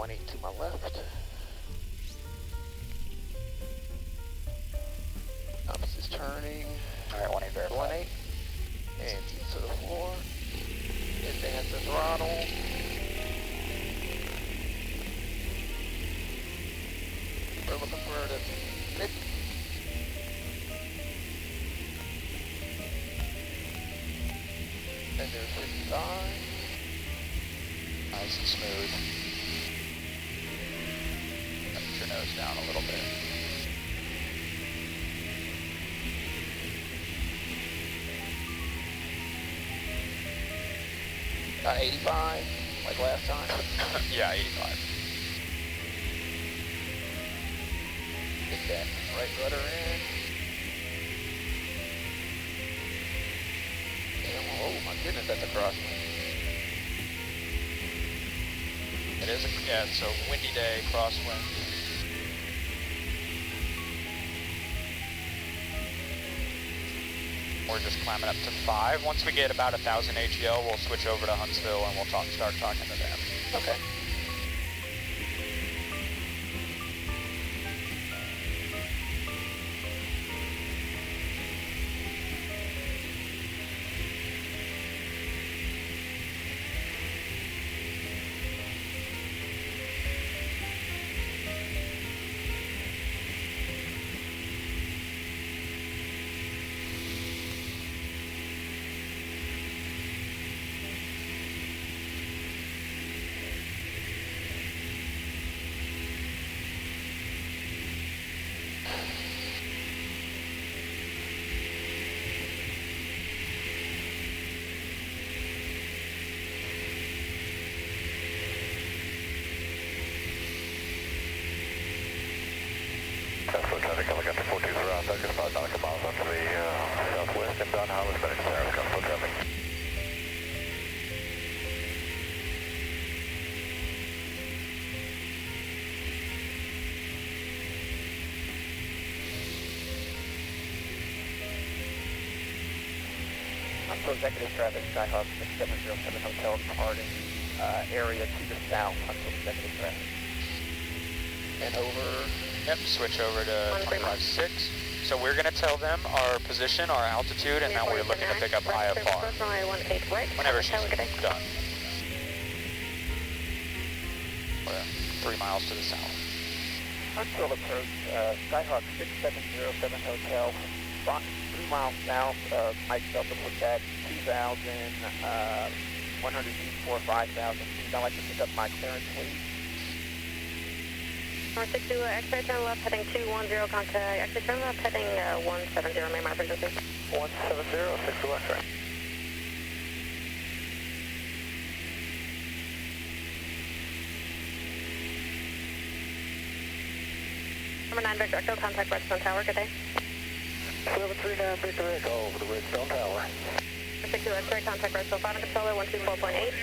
18 to my left. Compass is turning. Alright, 18 verified. 18. And to the floor. Advance the throttle. We're looking for the mid. And there's 55. Nice and smooth. Put your nose down a little bit. About 85, like last time. Yeah, 85. Get that right rudder in. And, oh my goodness, that's a crosswind. It is yeah, it's a windy day, crosswind. We're just climbing up to 5. Once we get about 1,000 AGL, we'll switch over to Huntsville and we'll start talking to them. Okay. Transport traffic coming up to 42 around, focus about 9 miles onto the southwest, inbound Harvest Medical Center, transport traffic. For executive traffic, Skyhawk 6707 Hotel departing area to the south until executive traffic. And over. Yep, switch over to 25.6. So we're going to tell them our position, our altitude, and how we're looking to pick up IFR. Whenever she's done. We're 3 miles to the south. Huntsville approach, Skyhawk 6707 Hotel, 3 miles south of Mike Delta Quebec, 2,100 feet for 5,000 feet. I'd like to pick up my clearance, please. North 62, X-ray turn left heading 210, contact X-ray turn left heading 170, main mile frequency. 170, 62 X-ray. Number 9 Victor Echo, contact Redstone Tower, good day. 739 Victor Echo over the Redstone Tower. 62 X-ray, contact Redstone Final Controller, 124.8.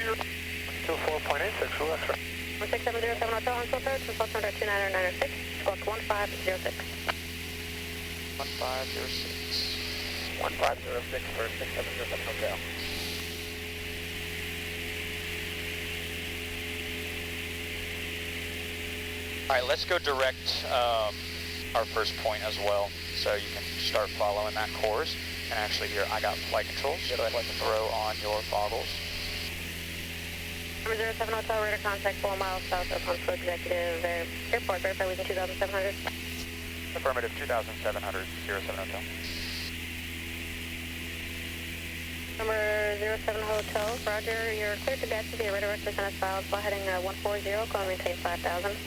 124.8, 62 X-ray. 16707 Hotel, Huntsville Approach, result number 29906, squawk 1506. 1506. 1506 for 6707 Hotel. Alright, let's go direct our first point as well, so you can start following that course. And actually here, I got flight controls, so I'd like to throw on your goggles. Number 07 Hotel, radar contact 4 miles south of Huntsville Executive Airport, verify leaving 2,700. Affirmative, 2,700, 07 Hotel. Number 07 Hotel, roger, you're clear to Gadsden via radar representative filed, flight heading 140, call and maintain 5,000.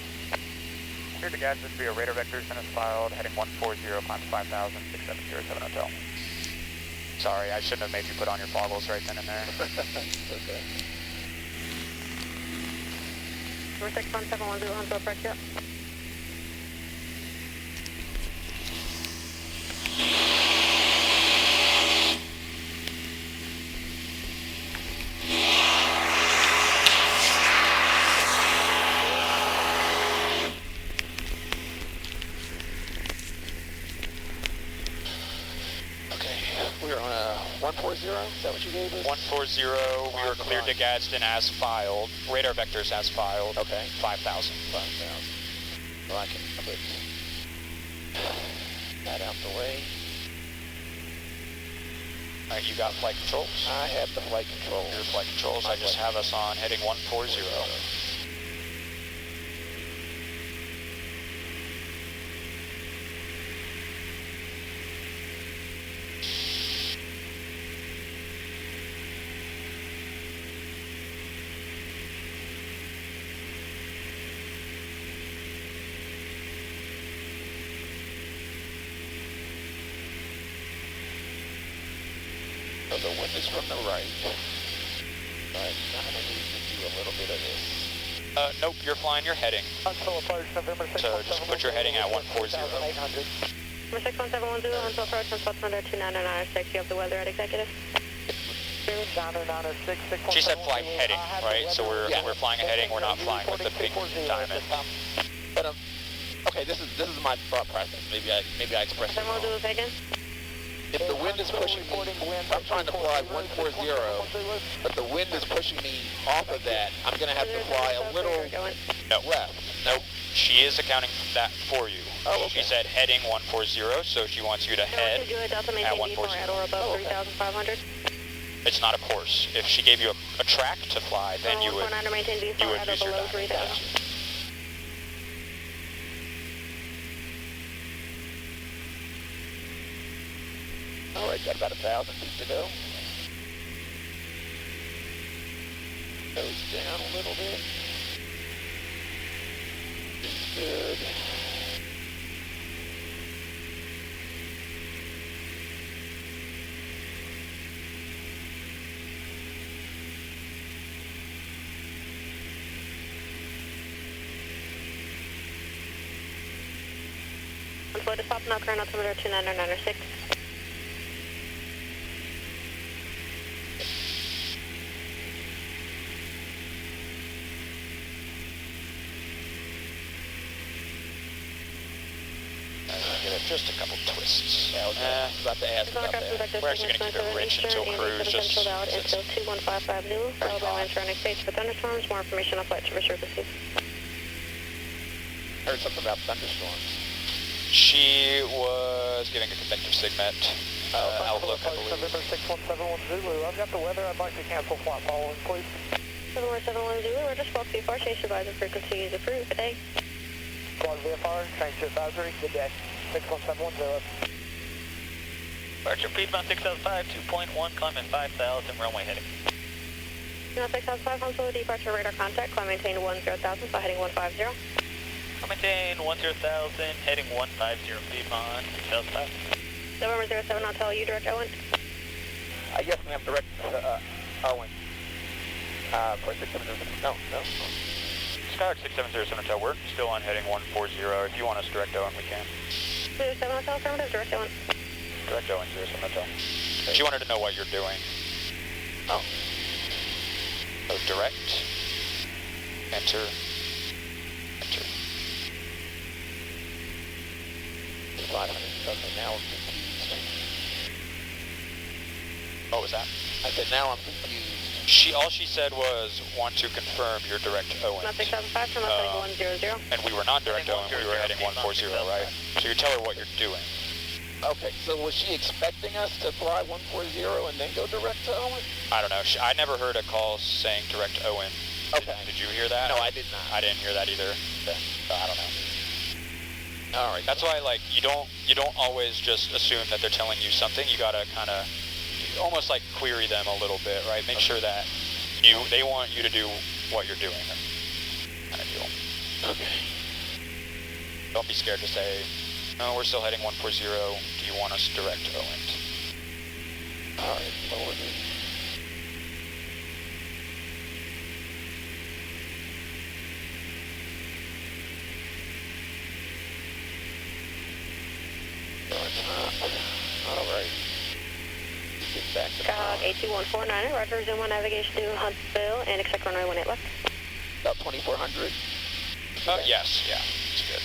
Clear to Gadsden via radar vector, send us filed, heading 140, climb 5,000, 6707 Hotel. Sorry, I shouldn't have made you put on your goggles right then and there. Okay. Number 61710 Huntsville Approach, yep. 140, is that what you gave us? 140, we were cleared to Gadsden as filed. Radar vectors as filed. Okay. 5,000. 5,000. Well, I can put that out the way. Alright, you got flight controls? I have the flight controls. Your flight controls, I just have us on heading 140. So the wind is from the right. But kind of need to do a little bit of this. Nope, you're flying your heading. Until approach November 617. So just put your heading at 140. Number 61710, until approach, until 2996. You have the weather at executive. 9906. She said fly heading, right? So we're flying a heading, we're not flying with the pink diamond. But okay, this is my thought process. Maybe I expressed it wrong. 710 again. If the wind is pushing me, I'm trying to fly 140, but the wind is pushing me off of that, I'm going to have to fly a little left. Nope, she is accounting that for you. Oh, okay. She said heading 140, so she wants you to head at 140. At or above 3,500. It's not a course. If she gave you a track to fly, then you would maintain use your diamond. 3,000. All right, got about 1,000 feet to go. Goes down a little bit. It's good. Until it is stopped now, current altimeter 29996. Just a couple twists. Yeah, I was about to ask about that. We're actually going to keep it rich until cruise, just until 2155 Zulu, followed by winds running states for thunderstorms. More information on flight service services. Heard something about thunderstorms. She was giving a convective signet outlook, I believe. November 6171 Zulu. I've got the weather. I'd like to cancel flight following, please. 7171 Zulu, we're just 12 feet far. Chase advisor frequency is approved. Good day. Squad VFR, change to advisory. Good day. 61710. Departure Piedmont 605, 2.1, climbing 5,000, runway heading. 605, Honolulu, departure radar contact, climb maintain 10,000, so heading 150. Climb maintain 10,000, heading 150, Piedmont 605. November 07, I'll tell you, direct Owen. Yes, ma'am, direct Owen. For 670, no. Skylark 6707 Hotel, we're still on heading 140. If you want us direct Owen, we can. 07 Hotel, affirmative, direct Owen. Direct Owen, 07 Hotel. She wanted to know what you're doing. Oh. So direct, enter. 500. Okay, now I'm confused. What was that? I said, now I'm confused. All she said was, want to confirm your direct Owen. 675, turn left heading 100. And we were not direct Owen, we were heading 140, right? So you tell her what you're doing. Okay, so was she expecting us to fly 140 and then go direct to Owen? I don't know. I never heard a call saying direct Owen. Okay. Did you hear that? No, I did not. I didn't hear that either. Okay. So I don't know. All right. That's why, like, you don't always just assume that they're telling you something. You gotta kind of almost like query them a little bit, right? Make sure that they want you to do what you're doing, kind of deal. Okay. Don't be scared to say, no, we're still heading 140. Do you want us direct Owen? All right, lower this. All right. Get back to Kog 82149, roger, zoom 1 navigation to Huntsville and expect runway 18 left. about 2400. Yes, yeah, it's good.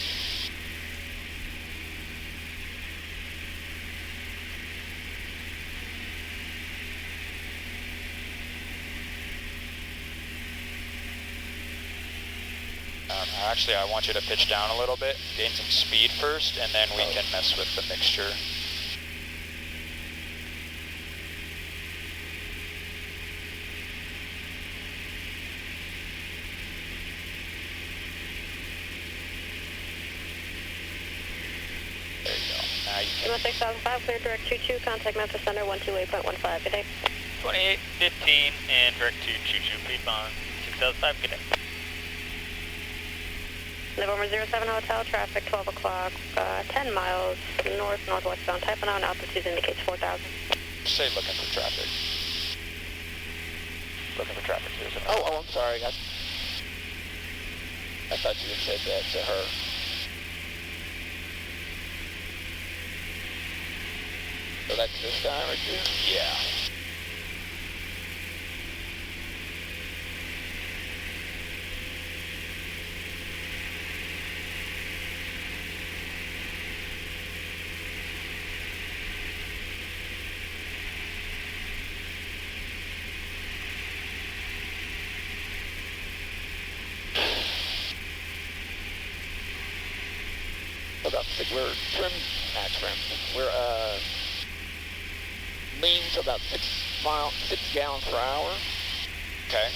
Actually, I want you to pitch down a little bit, gain some speed first, and then we can mess with the mixture. There you go. Now you can. 6005, clear direct 22, contact Memphis Center 128.15. Good day. 2815 and direct to Choo-Choo, Piedmont, 6005, good day. November 07 Hotel, traffic 12 o'clock, 10 miles north-northwest bound. Type and altitude indicates 4,000. Say looking for traffic. Looking for traffic, 07. Oh, I'm sorry. I thought you had said that to her. So that's this guy right here? Yeah. We're we're lean to about 6 gallons per hour. Okay.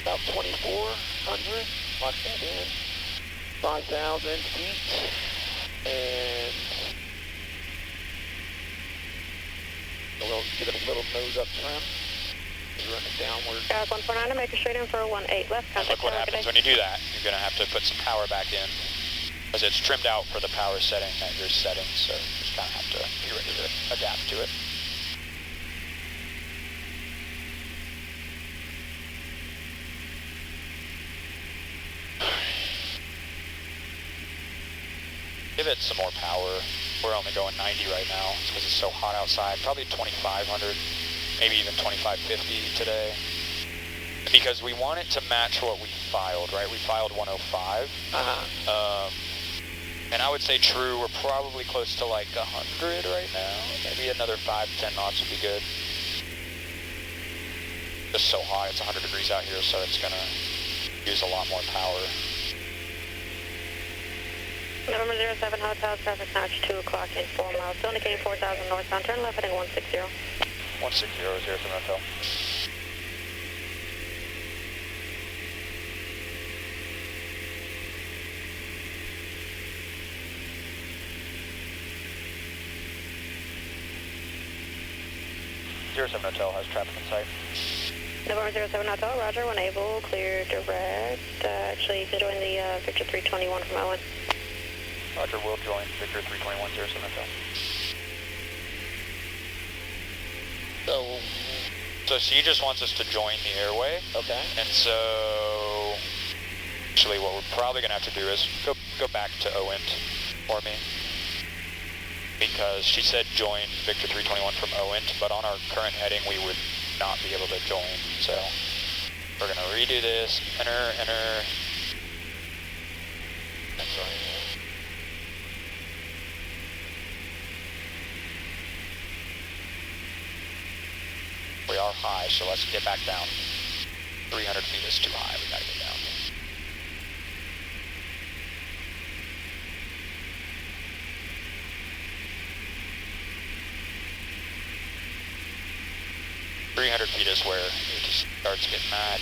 About 2,400. Lock that in. 5,000 feet. And we'll get a little nose up trim. Run it downward. 149 to make a straight in for 18 left. And look what happens when you do that. You're going to have to put some power back in, because it's trimmed out for the power setting that you're setting, so you just kind of have to be ready to adapt to it. Give it some more power. We're only going 90 right now because it's so hot outside. Probably 2,500, maybe even 2,550 today. Because we want it to match what we filed, right? We filed 105. And I would say true, we're probably close to like 100 right now. Maybe another 5-10 knots would be good. Just so hot, it's 100 degrees out here, so it's gonna use a lot more power. November 07 Hotel, traffic now 2 o'clock in 4 miles. Still indicating 4,000 northbound. Turn left heading 160. 160 is here from Hotel. Hotel has traffic in sight. November 07 Hotel, roger, when able, clear direct. Actually, you can join the Victor 321 from Owen. Roger, we'll join Victor 321, 07 Hotel. So she just wants us to join the airway. Okay. And so, actually what we're probably going to have to do is go back to OINT for me. Because she said join Victor 321 from OINT, but on our current heading we would not be able to join. So we're going to redo this. Enter. That's right. We are high, so let's get back down. 300 feet is too high. We got to get down. Feet is where it just starts getting mad.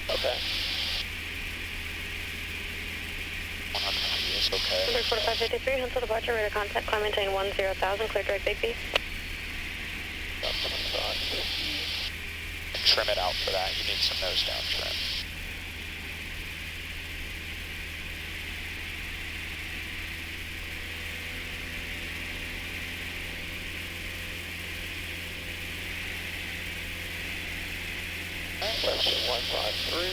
Okay. 100 feet is okay. Number 4553, Huntsville departure, radar contact, climb maintain 10,000, clear direct Big B. And trim it out for that. You need some nose down trim. Question 153.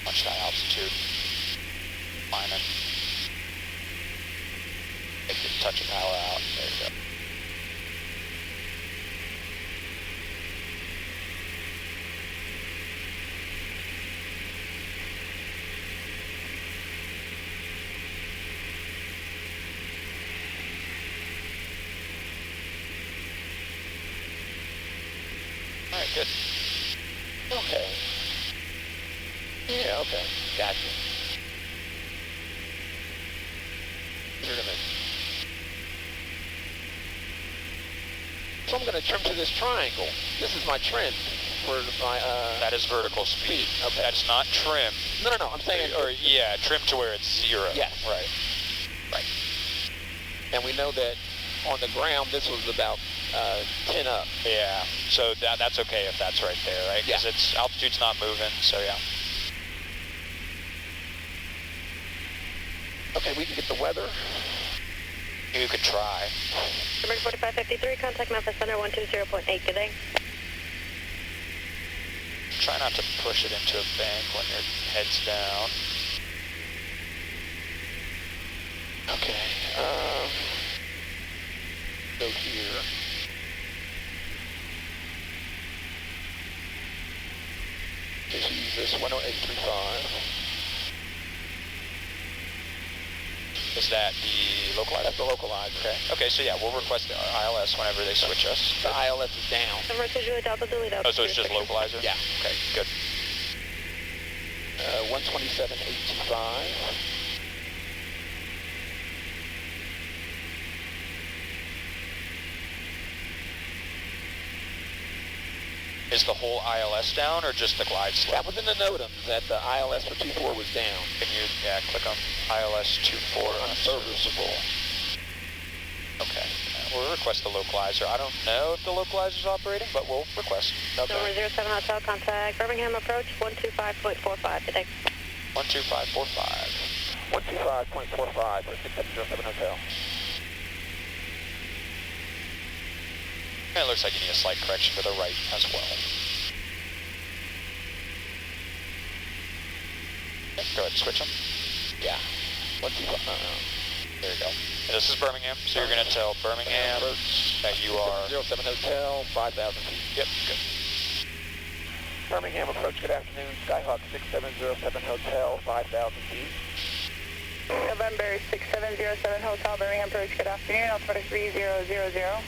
Watch that altitude. Climbing. Take the touch of power out. There you go. Alright, good. Okay. Yeah, okay. Gotcha. You're gonna... So I'm gonna trim to this triangle. This is my trim for my, That is vertical speed. Okay. That's not trim. No, I'm saying... Or, yeah, trim to where it's 0. Yes. Right. Right. And we know that on the ground, this was about 10 up. Yeah, so that's okay if that's right there, right? Because Yeah. altitude's not moving, so yeah. Okay, we can get the weather. You could try. Number 4553, contact Memphis Center 120.8, good day. Try not to push it into a bank when your head's down. Okay, go here. Just use this 10835. Is that the localizer? That's the localizer. Okay. Okay, so yeah, we'll request the ILS whenever they switch us. The ILS is down. Number 2 Juliet Delta delete out. Oh, so it's just localizer? Yeah. Okay, good. 127.825. Is the whole ILS down or just the glide slope? That was in the NOTAMs that the ILS for 24 was down. Can you, click on ILS 24 Unserviceable. Okay. We'll request the localizer. I don't know if the localizer's operating, but we'll request. Okay. Number 07 Hotel, contact Birmingham approach 125.45, good day. 12545. 125.45 for 6707 Hotel. It looks like you need a slight correction to the right as well. Okay, go ahead and switch them. Yeah. 125. There you go. And this is Birmingham, so you're going to tell Birmingham that you are... 07 Hotel, 5,000 feet. Yep, good. Birmingham approach, good afternoon. Skyhawk 6707 Hotel, 5,000 feet. November 6707 Hotel, Birmingham approach, good afternoon. Altimeter 3000.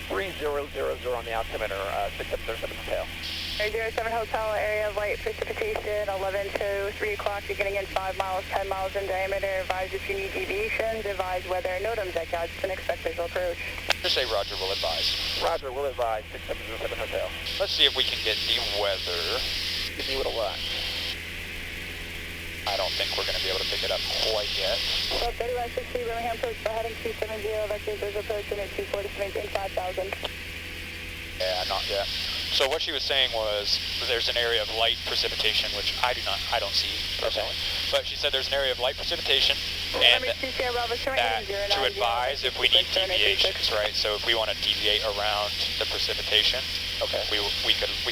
3000 on the altimeter, 6707 Hotel. 07 Hotel, area of light precipitation, 11 to 3 o'clock, beginning in 5 miles, 10 miles in diameter. Advise if you need deviations. Advise weather NOTAMs at Gadsden. Expect visual approach. Just say Roger will advise. Roger, we'll advise 6707 Hotel. Let's see if we can get the weather. Give me what a lot. I don't think we're going to be able to pick it up quite yet. So 3160 Birmingham approach for heading 270, vector visual approach in at 240 to maintain 5,000. Yeah, not yet. So what she was saying was there's an area of light precipitation, which I don't see personally. Okay. But she said there's an area of light precipitation, and that to advise if we need deviations, right? So if we want to deviate around the precipitation, Okay. we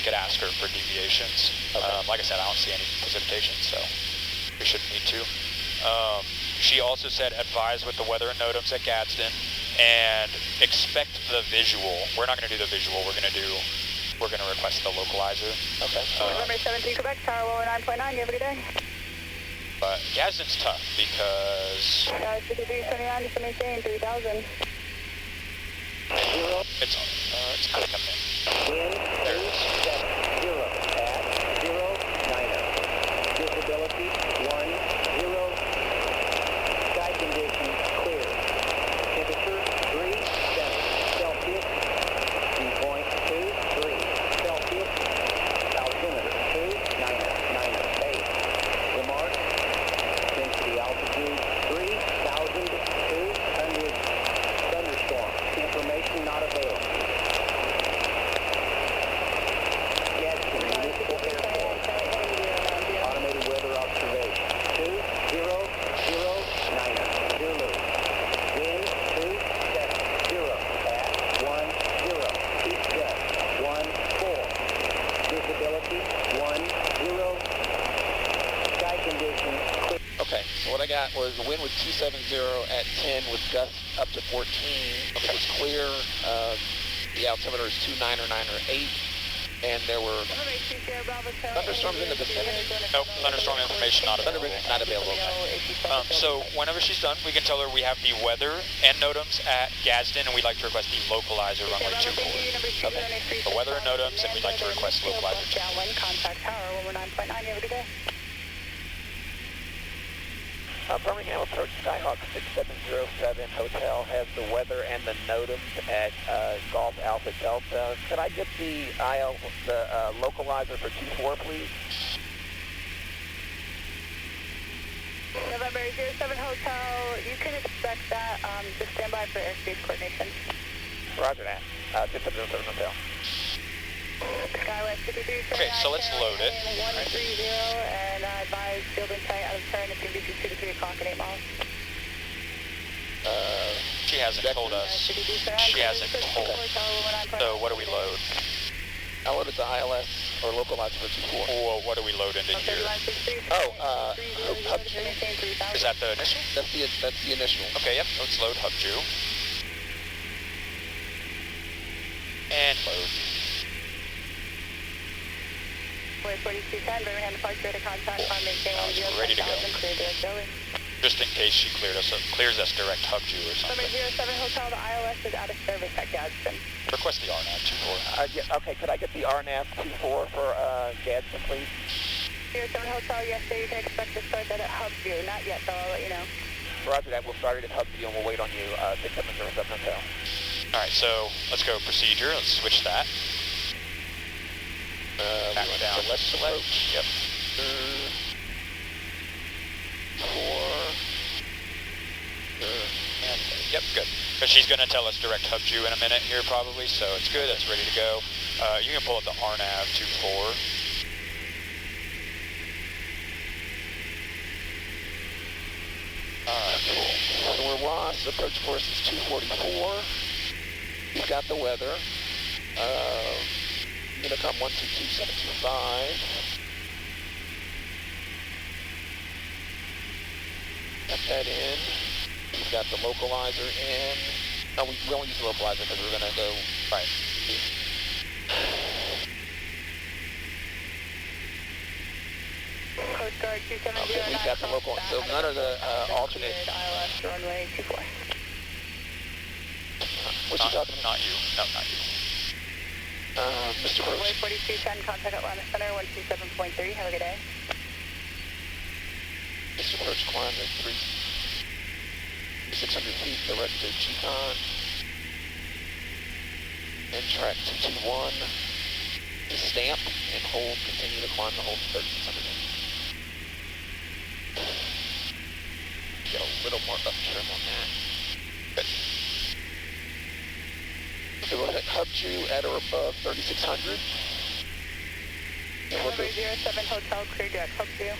could ask her for deviations. Okay. Like I said, I don't see any precipitation, so we shouldn't need to. She also said advise with the weather and NOTAMs at Gadsden, and expect the visual. We're not going to do the visual. We're going to request the localizer. Okay. November 17 Quebec, Tower Roller 9.9, you have a good day. But Gadsden's tough because 5329, just to maintain 3,000. it's kind of coming in. Wind There it is. 0 at 09er. Visibility 10. Sky conditions clear. Temperature 37 Celsius. Dew point 23 Celsius. Altimeter 29er base. Remark. Density altitude 3,200. Thunderstorm. Information not available. Gadsden Municipal Airport. Automated weather observation. 2009er. Zulu. Wind 270 at 10. East gust 14. Visibility 10. Sky conditions clear. Okay. So what I got was the wind was 270 at 10 with gusts up to 14. It was clear. The altimeter is 29er, 9er, 8. and there were thunderstorms in the vicinity. Nope, thunderstorm information not available. Not available. Okay. So whenever she's done, we can tell her we have the weather and NOTAMs at Gadsden, and we'd like to request the localizer runway 24. Okay. The weather and NOTAMs, and we'd like to request localizer 24. Downwind, contact tower 119.9. You have a good day. Birmingham approach Skyhawk 6707 Hotel has the weather and the NOTAMs at Golf Alpha Delta. Could I get the localizer for 24, please? November 07 Hotel, you can expect that. Just stand by for airspace coordination. Roger that. 6707 Hotel. Skywest 53. Okay, so let's load it. 130 and advise field and tight out of turn. It's going to be 2 to 3 o'clock at 8 miles. She hasn't told us. She hasn't told us. So what do we load? I loaded the ILS or localizer for 24. Well, what do we load into here? Oh, Hub Ju. Is that the initial? That's the initial. Okay, yep, let's load Hub Ju. And load. 4210, Birmingham departure to contact on maintain 10 ready to go. Clear direct belly. Just in case she clears us direct Hub Ju or something. Number 07 Hotel, the ILS is out of service at Gadsden. Request the RNAV 24. Okay, could I get the RNAV 24 for Gadsden, please? 07 Hotel, yes, sir, you can expect to start that at Hub Ju. Not yet, though, I'll let you know. Roger that. We'll start it at Hub Ju and we'll wait on you. 6707 Hotel. Alright, so let's go procedure. Let's switch that. Back down. Select. Yep. 4. Yep, good. Because she's going to tell us direct Hub Ju in a minute here probably, so it's good. That's ready to go. You can pull up the RNAV 24. Cool. So we're lost. Approach course is 244. We've got the weather. Unicom 122725. Got that in. We've got the localizer in. No, we won't use the localizer because we're going to go right. Coast Guard 270. Okay, we've got the local. So none of the alternate. ILS runway 24. What you talking about? Not you. No, not you. Mr. Runway Brooks. 4210, contact Atlanta Center 127.3. Have a good day. Mr. Brooks climbed at 600 feet direct to G-Con. And track 221. Just stamp and hold. Continue to climb the hold 3600 feet. Get a little more up trim on that. Good. So we'll hit Hub Ju at or above 3600. And we'll Number go 07 Hotel, clear direct Hub Ju.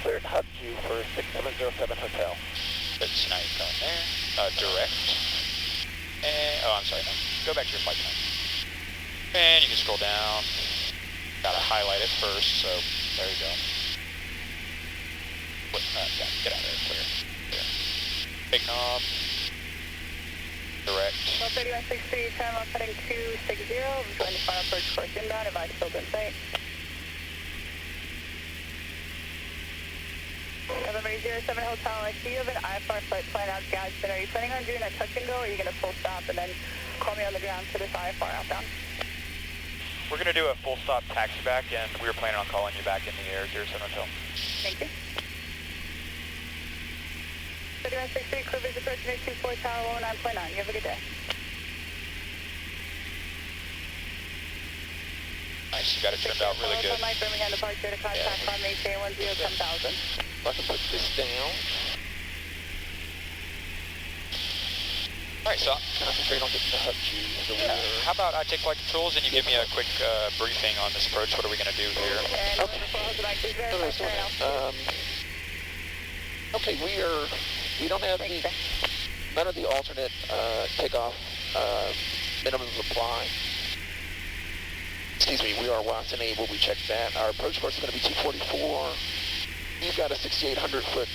Cleared Hub Ju for 6707 Hotel. Good, so now you're going there. Direct. And, oh, I'm sorry, no. Go back to your flight plan. And you can scroll down. Gotta highlight it first, so there you go. Yeah, get out of there, clear. Big knob. Direct. 3163, turn left heading 260. Join the final approach course inbound. Advise field in sight. November 07 Hotel, I see you have an IFR flight plan out Gadsden. Are you planning on doing a touch and go, or are you going to full stop and then call me on the ground for this IFR outbound? We're going to do a full stop taxi back, and we were planning on calling you back in the air, 07 Hotel. Thank you. 3163, crew visit approach 24 Tower 109.9. You have a good day. Nice, you got it trimmed out really good. Mike Birmingham departure to contact on maintain 1010,000. I can put this down. Alright, so Concentrate on getting the Hub Ju. So how about I take flight controls and you give me a quick briefing on this approach. What are we going to do here? And Okay, we don't have none of the alternate takeoff minimums apply. Excuse me, we are WAS enabled, we checked that. Our approach course is going to be 244. You've got a 6,800 foot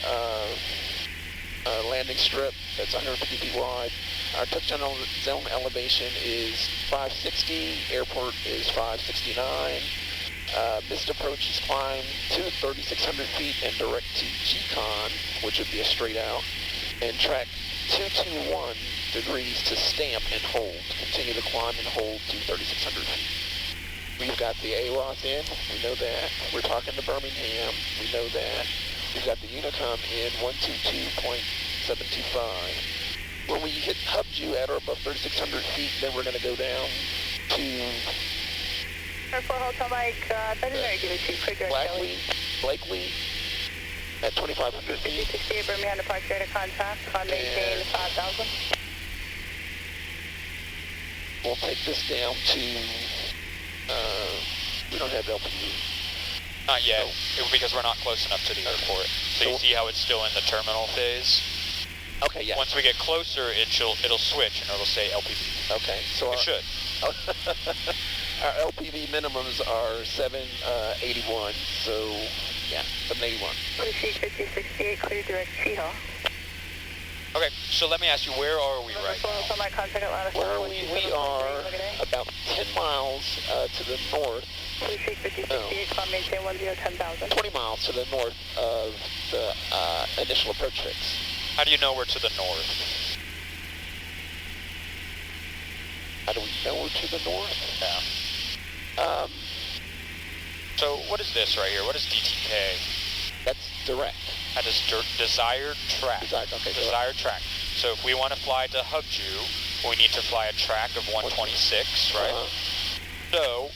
landing strip that's 150 feet wide. Our touchdown zone elevation is 560, airport is 569. Missed approach is climb to 3,600 feet and direct to G-Con, which would be a straight out, and track 221 degrees to stamp and hold. Continue to climb and hold to 3,600 feet. We've got the AWOS in, we know that. We're talking to Birmingham, we know that. We've got the Unicom in 122.725. When we hit Hubju at or above 3,600 feet, then we're going to go down to Airport Hotel Mike, Blakely at 2,500 feet. 68 Birmingham departure to contact, on maintain 5,000. We'll take this down to, we don't have LPU. Not yet, because we're not close enough to the airport. So you see how it's still in the terminal phase? Okay, yeah. Once we get closer, it'll switch and it'll say LPV. Okay, so it should. Our LPV minimums are 781, so yeah, 781. Appreciate 5068, clear direct Cheehaw. Okay, so let me ask you, where are we right now? Where are we? We are about 10 miles to the north. Appreciate 5068, climb maintain 10,000. 20 miles to the north of the initial approach fix. How do you know we're to the north? How do we know we're to the north? Yeah. So what is this right here? What is DTK? That's direct. That is desired track. Desired track. So if we want to fly to Hubju, we need to fly a track of 126, right? So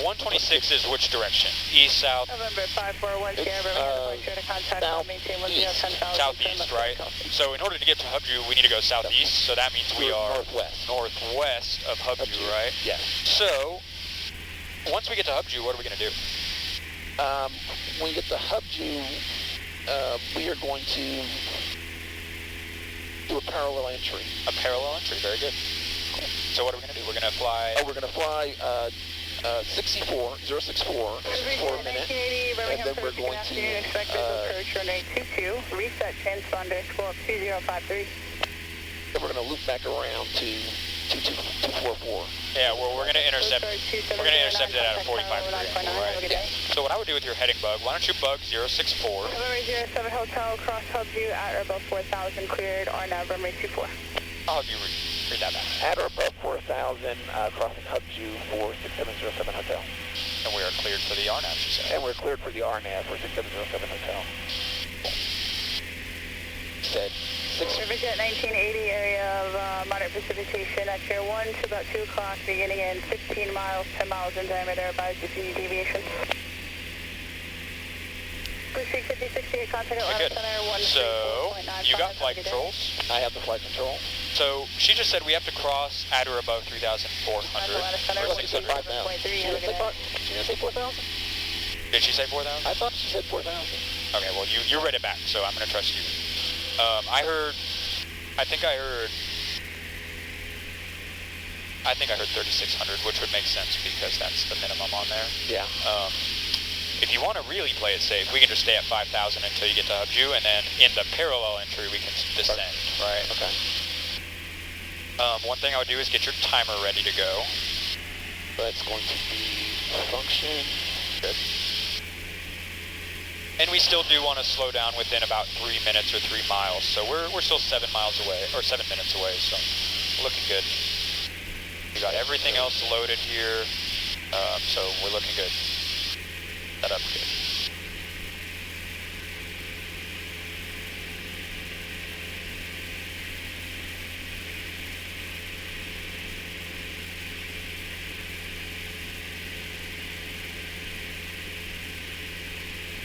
126 is which direction? East, south? November 541, departure to contact, maintain 10,000. Southeast, right? So in order to get to Hubju, we need to go southeast. So that means we are northwest of Hubju, right? Yeah. So once we get to Hubju, what are we going to do? When we get to Hubju, we are going to do a parallel entry. A parallel entry, very good. Cool. So what are we going to do? We're going to fly... we're going to fly 064 for a minute, and then we're going to reset transponder, squawk 2053. Then we're going to loop back around to 244. Yeah, well, we're going to intercept. We're going to intercept it at a 45 degree angle, right? Yeah. So what I would do with your heading bug, why don't you bug 064? November 07 Hotel, cross Hubju at or above 4,000, cleared RNAV runway 24. I'll have you read that back. At or above 4,000, crossing Hubju for 6707 Hotel. And we are cleared for the RNAV, you said. And we're cleared for the RNAV for 6707 Hotel. Said Riverjet 1980, area of moderate precipitation at Chair 1 to about 2 o'clock, beginning in 16 miles, 10 miles in diameter. Advise if you need deviation. Pushing 5068, contact Atlanta Center 1. So, you got flight controls. I have the flight control. So, she just said we have to cross at or above 3,400 or 600. 5,000. She didn't say 4,000? Did she say 4,000? I thought she said 4,000. Okay, well, you read it back, so I'm going to trust you. I think I heard 3,600, which would make sense because that's the minimum on there. Yeah. If you want to really play it safe, we can just stay at 5,000 until you get to Hubju, and then in the parallel entry, we can descend, right? Okay. One thing I would do is get your timer ready to go. That's going to be function. Good. And we still do want to slow down within about 3 minutes or 3 miles. So we're still 7 miles away, or 7 minutes away, so looking good. We got everything else loaded here, so we're looking good. Set up good.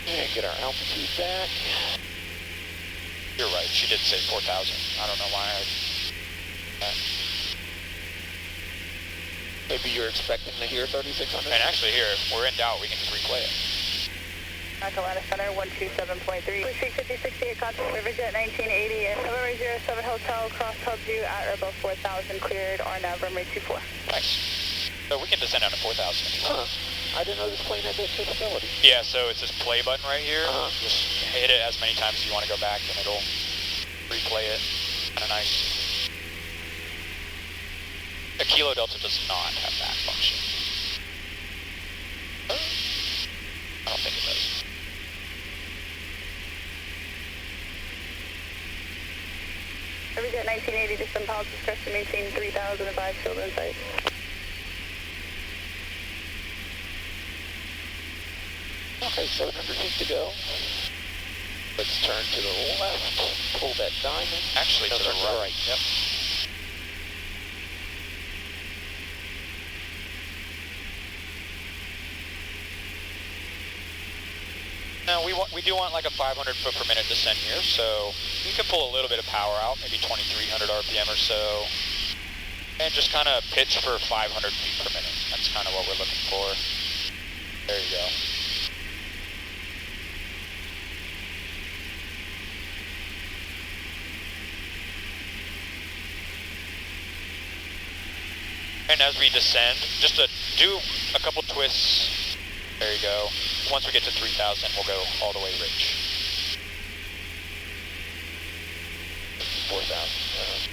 And get our altitude back. You're right, she did say 4,000. I don't know why Maybe you're expecting to hear 3,600? And actually here, if we're in doubt, we can just replay it. Atlanta Center 127.3. Pushing 5068, contact Riverjet 1980, November 07 Hotel, cross Hubju at or above 4,000, cleared RNAV runway 24. Nice. So we can descend down to 4,000 if you want. I didn't know this plane had that capability. Yeah, so it's this play button right here. Just hit it as many times as you want to go back, and it'll replay it. Kind of nice. A Kilo Delta does not have that function. I don't think it does. Everyjet 1980, descend pilots discussed to maintain 3,005 children sight. Okay, 700 feet to go. Let's turn to the left, pull that diamond. Actually, No, to the turn right. Yep. Now we do want like a 500 foot per minute descent here, so you can pull a little bit of power out, maybe 2,300 RPM or so, and just kind of pitch for 500 feet per minute. That's kind of what we're looking for. There you go. And as we descend, just to do a couple twists. There you go. Once we get to 3,000, we'll go all the way rich. 4,000.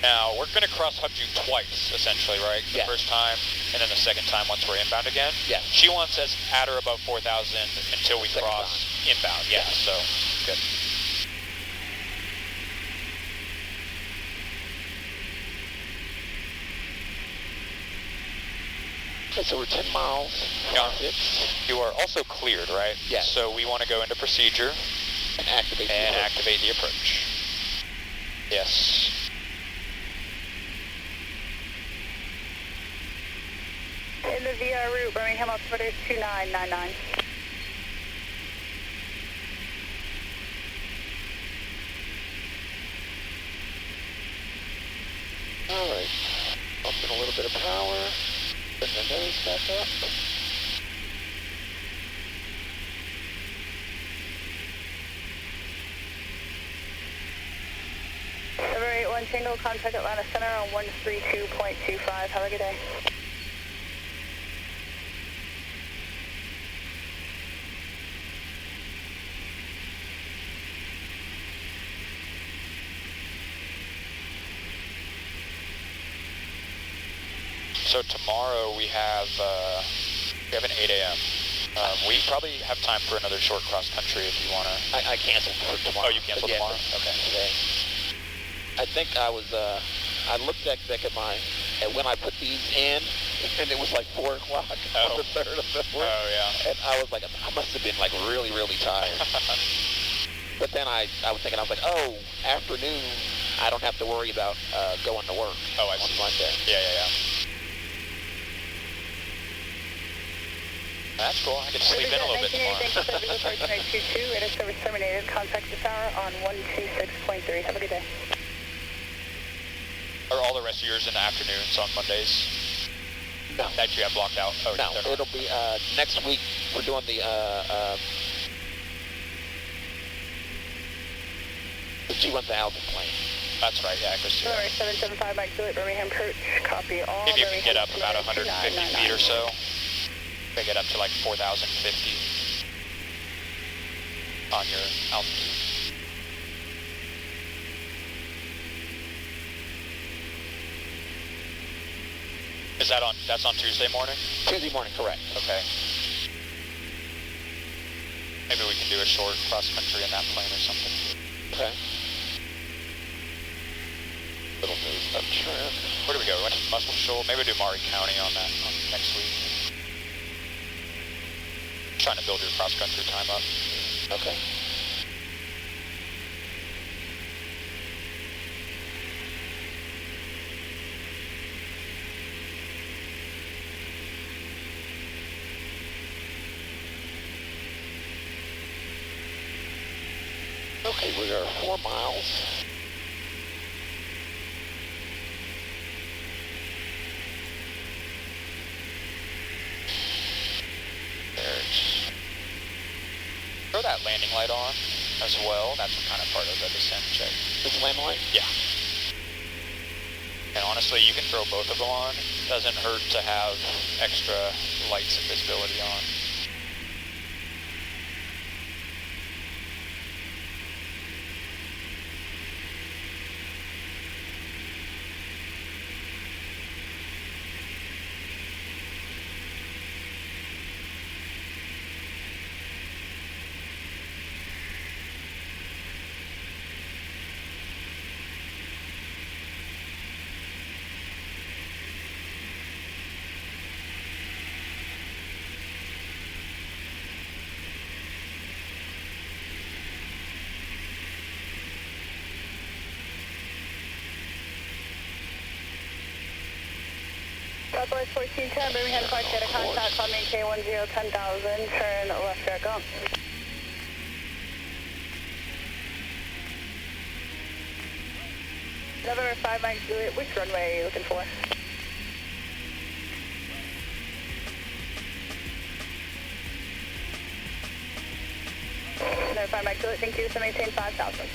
Now, we're going to cross Hubju twice, essentially, right? The first time, and then the second time once we're inbound again. Yeah. She wants us at or above 4,000 until we Second cross inbound. Yeah, so good. Okay, so we're 10 miles. Yeah. You are also cleared, right? Yes. So we want to go into procedure And activate the approach. Yes. In the VR route, Birmingham altimeter 2999. All right. Pumping a little bit of power. Bring the nose back up. Number 81 Tango, contact Atlanta Center on 132.25. Have a good day. So tomorrow we have an 8 a.m. We probably have time for another short cross country if you want to. I canceled for tomorrow. Oh, you canceled tomorrow? Okay. Today. I think I was, I looked back at and when I put these in, and it was like 4 o'clock on the 3rd of February. Oh, yeah. And I was like, I must have been like really, really tired. But then I was thinking, I was like, oh, afternoon, I don't have to worry about going to work. Oh, I see. On Monday. Yeah. That's cool. I can sleep in a little bit tomorrow. Thank you, service report tonight 22. Radar service terminated. Contact the tower on 126.3. Have a good day. Are all the rest of yours in the afternoons on Mondays? No. That you have blocked out? Oh, No, they're not. it'll be, next week, we're doing the G1000 plane. That's right, yeah, I could see that. Number 775 Mike Stewart, Birmingham Perch. Copy all. If you can get up Birmingham about 150 feet or so, they get up to like 4,050 on your altitude. Is that that's on Tuesday morning? Tuesday morning, correct. Okay. Maybe we can do a short cross country in that plane or something. Okay. Little news uptrend. Where do we go? Muscle Shoal? Maybe we'll do Maury County on that next week. Trying to build your cross country time up. Okay. Okay, we are 4 miles. There's... Throw that landing light on as well. That's kind of part of the descent check. This landing light? Yeah. And honestly, you can throw both of them on. Doesn't hurt to have extra lights and visibility on. Southwest 1410, Birmingham Park, get a contact, call me K10 10,000, turn left direct on. November 5 Mike Juliet, which runway are you looking for? November 5 Mike Juliet, thank you, so maintain 5,000.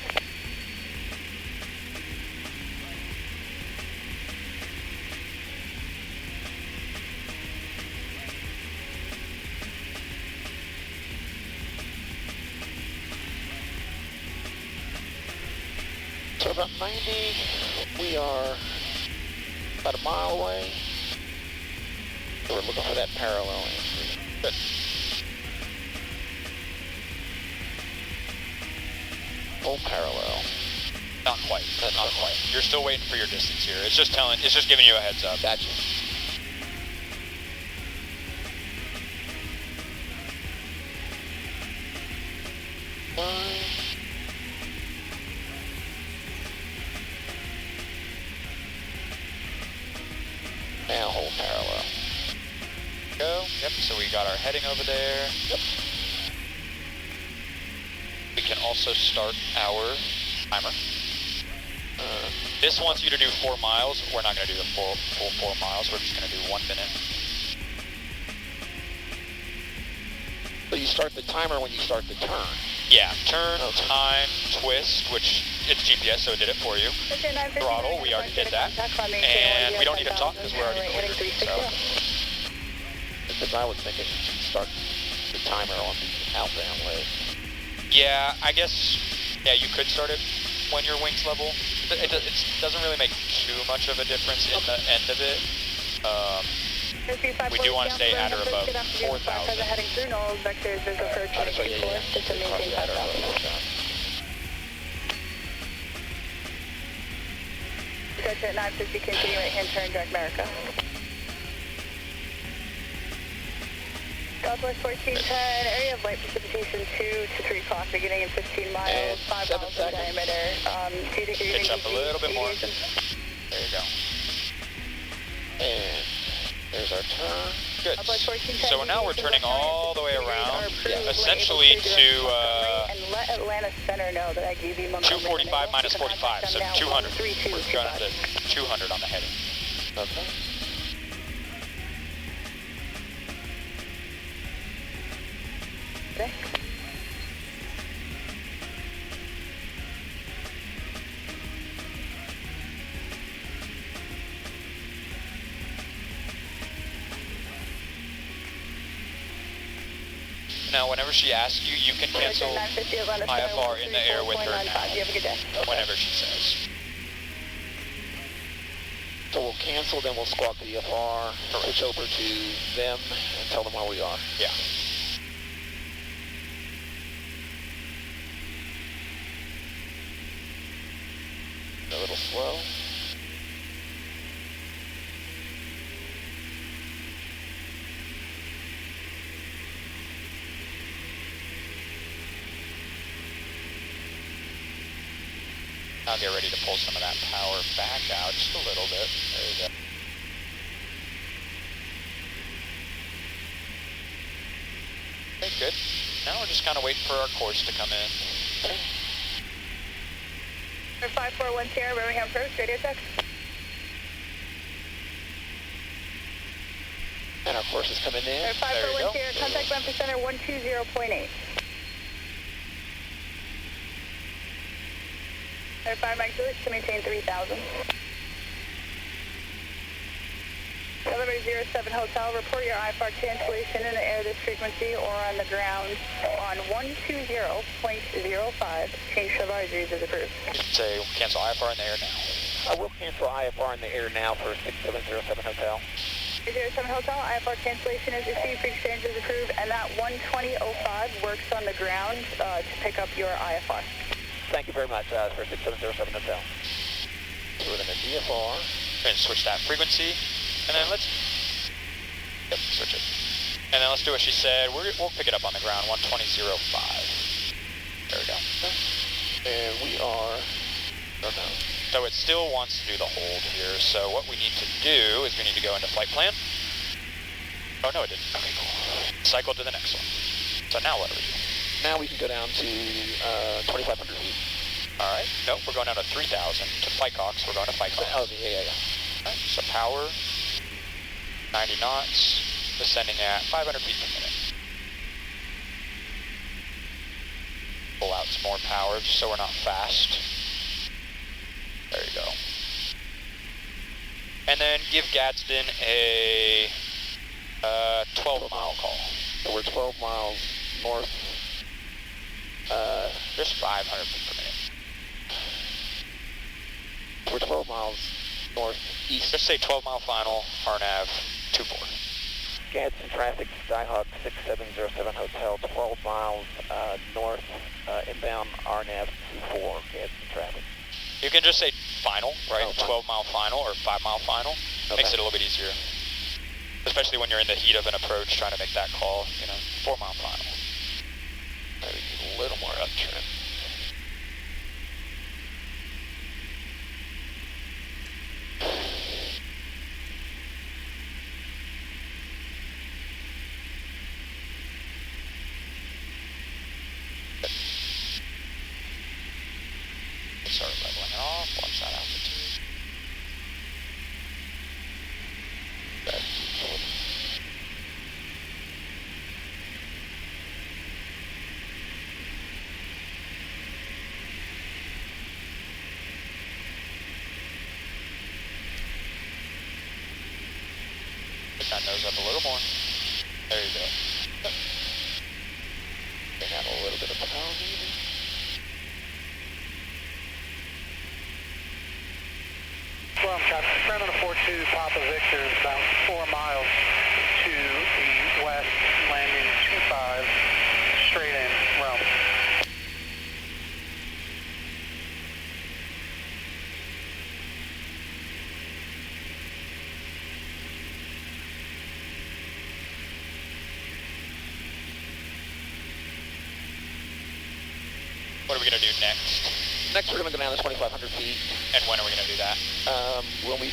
So about 90, we are about a mile away. So we're looking for that parallel entry. Good. Full parallel. Not quite. Not quite. You're still waiting for your distance here. It's just giving you a heads up. Gotcha. Now hold parallel. Go. Yep. So we got our heading over there. Yep. We can also start our timer. This wants you to do 4 miles. We're not going to do the full 4 miles. We're just going to do 1 minute. So you start the timer when you start the turn. Yeah. Turn, Okay. time, twist, which it's GPS, so it did it for you. Throttle, we already did that. And we don't need to talk because we're already clear. So. Because I was thinking start the timer on the outbound leg. Yeah, I guess, yeah, you could start it when your wing's level. It doesn't really make too much of a difference in the end of it. We do want to stay at or above 4,000. Heading through Knowles, vectors is approaching So yeah. just to maintain 5,000. Gotcha at 950, continue right hand turn, direct America. Southwest 1410, area of light precipitation 2 to 3 o'clock, beginning in 15 miles, And 5 7 miles in seconds. diameter. Do you think you're Pitch going up a little bit more. There you go. And there's our turn. Good. So now we're turning all the way around, essentially to and let Atlanta Center know that I gave you 245 minus 45, so 200. We're going to 200 on the heading. Okay. Okay. Now, whenever she asks you, you can cancel IFR in the air with her now, You have a good day. whenever she says. So we'll cancel, then we'll squawk the EFR, switch over to them, and tell them where we are. Yeah. A little slow. Now get ready to pull some of that power back out just a little bit. There you go. Okay, good. Now we're just kind of waiting for our course to come in. 541 Sierra, Birmingham First, radio check. And our course is coming in. 541 Sierra, contact Memphis Center 120.8. 5 Mike Juliet to maintain 3,000. November 07 Hotel, report your IFR cancellation in the air this frequency or on the ground on 120.05. Change to advisories as approved. Say cancel IFR in the air now. I will cancel IFR in the air now for 6707 Hotel. 07 Hotel, IFR cancellation is received, pre-exchange is approved, and that 120.05 works on the ground to pick up your IFR. Thank you very much for 6707 Hotel. So we're going to DFR. And switch that frequency. And then let's... Yep, switch it. And then let's do what she said. We'll pick it up on the ground, 120.05. There we go. And we are... Oh no. So it still wants to do the hold here, so what we need to do is we need to go into flight plan. Oh no, it didn't. Okay, cool. Cycle to the next one. So now what do we do? Now we can go down to 2,500 feet. Alright, nope, we're going down to 3,000. To Flight Cox, we're going to Flight Cox. Oh, yeah. Alright, so power, 90 knots, descending at 500 feet per minute. Pull out some more power just so we're not fast. There you go. And then give Gadsden a 12-mile call. So we're 12 miles north. Just 500 feet per minute. We're 12 miles northeast. Just say 12-mile final, RNAV 24. Gadsden traffic, Skyhawk 6707 Hotel, 12 miles north, inbound RNAV 24, Gadsden traffic. You can just say final, right? Oh, 12-mile final or 5-mile final. Okay. Makes it a little bit easier. Especially when you're in the heat of an approach trying to make that call, 4-mile final. Maybe need a little more uptrim. Start leveling it off, watch that altitude. Put that nose up a little more. There you go. They have a little bit of power maybe. Well, Captain, Freeman 42, Papa Victor, is about 4 miles to the west, landing 25, straight in, Rome. What are we going to do next? Next, we're going to go down to 2,500 feet. And when are we going to do that? When we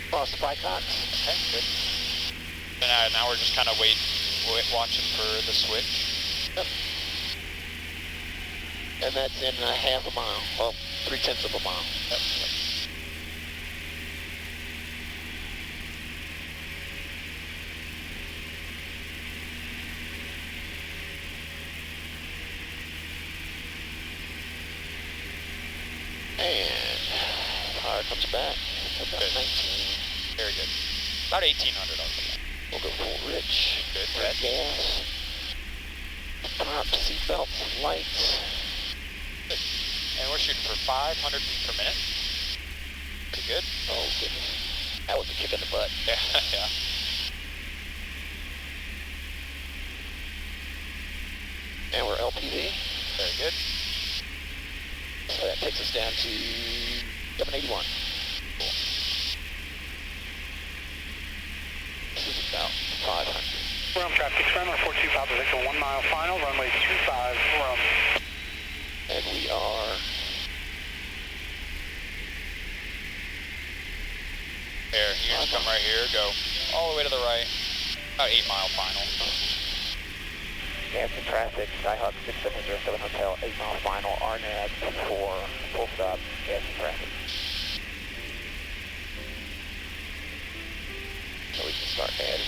cross the Flight Cox. Okay, good. So now we're just kind of watching for the switch. Yep. And that's in a half a mile. Well, 3/10 of a mile. Yep. And power comes back. About Good. 19. Very good. About 1,800 RPM. We'll go full rich. Good. Red gas. Pop, seatbelts, lights. Good. And we're shooting for 500 feet per minute. Pretty good. Oh, goodness. That was a kick in the butt. Yeah, yeah. And we're LPV. Very good. So that takes us down to 781. Cool. This is about 500. Rome traffic, Freeman 42, Papa Victor, 1 mile final, runway 25, Rome. And we are Here, you just come right here, go all the way to the right. About 8-mile final. Gadsden traffic, Skyhawk 6707 Hotel, 8-mile final, RNAV 4, full stop, Gadsden traffic. So we can start adding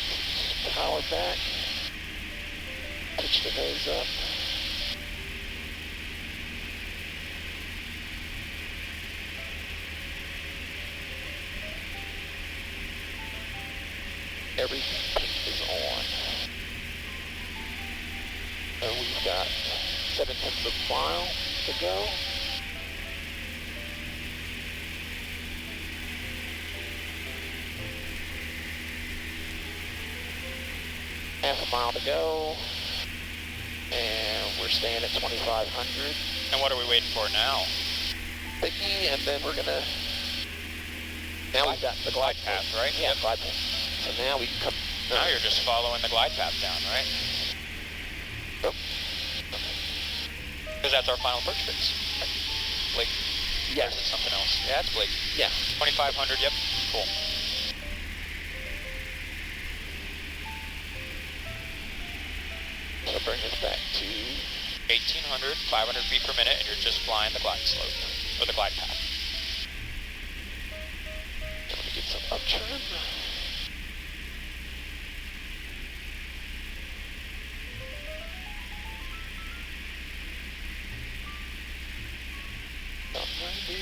some power back. Pitch the nose up. Everything is on. So we've got 7/10 of a mile to go. Half a mile to go. And we're staying at 2,500. And what are we waiting for now? Thicky, and then we're gonna. Now we've got the glide path, right? Yeah, glide path. So now we can come. Now you're just following the glide path down, right? Oh. Because that's our final approach phase. Right? Like, Or is it something else? Yeah, it's Blake. Yeah. 2500, yep. Cool. That'll bring us back to 1800, 500 feet per minute, and you're just flying the glide slope, or the glide path. I'm going to get some upturn. About 90.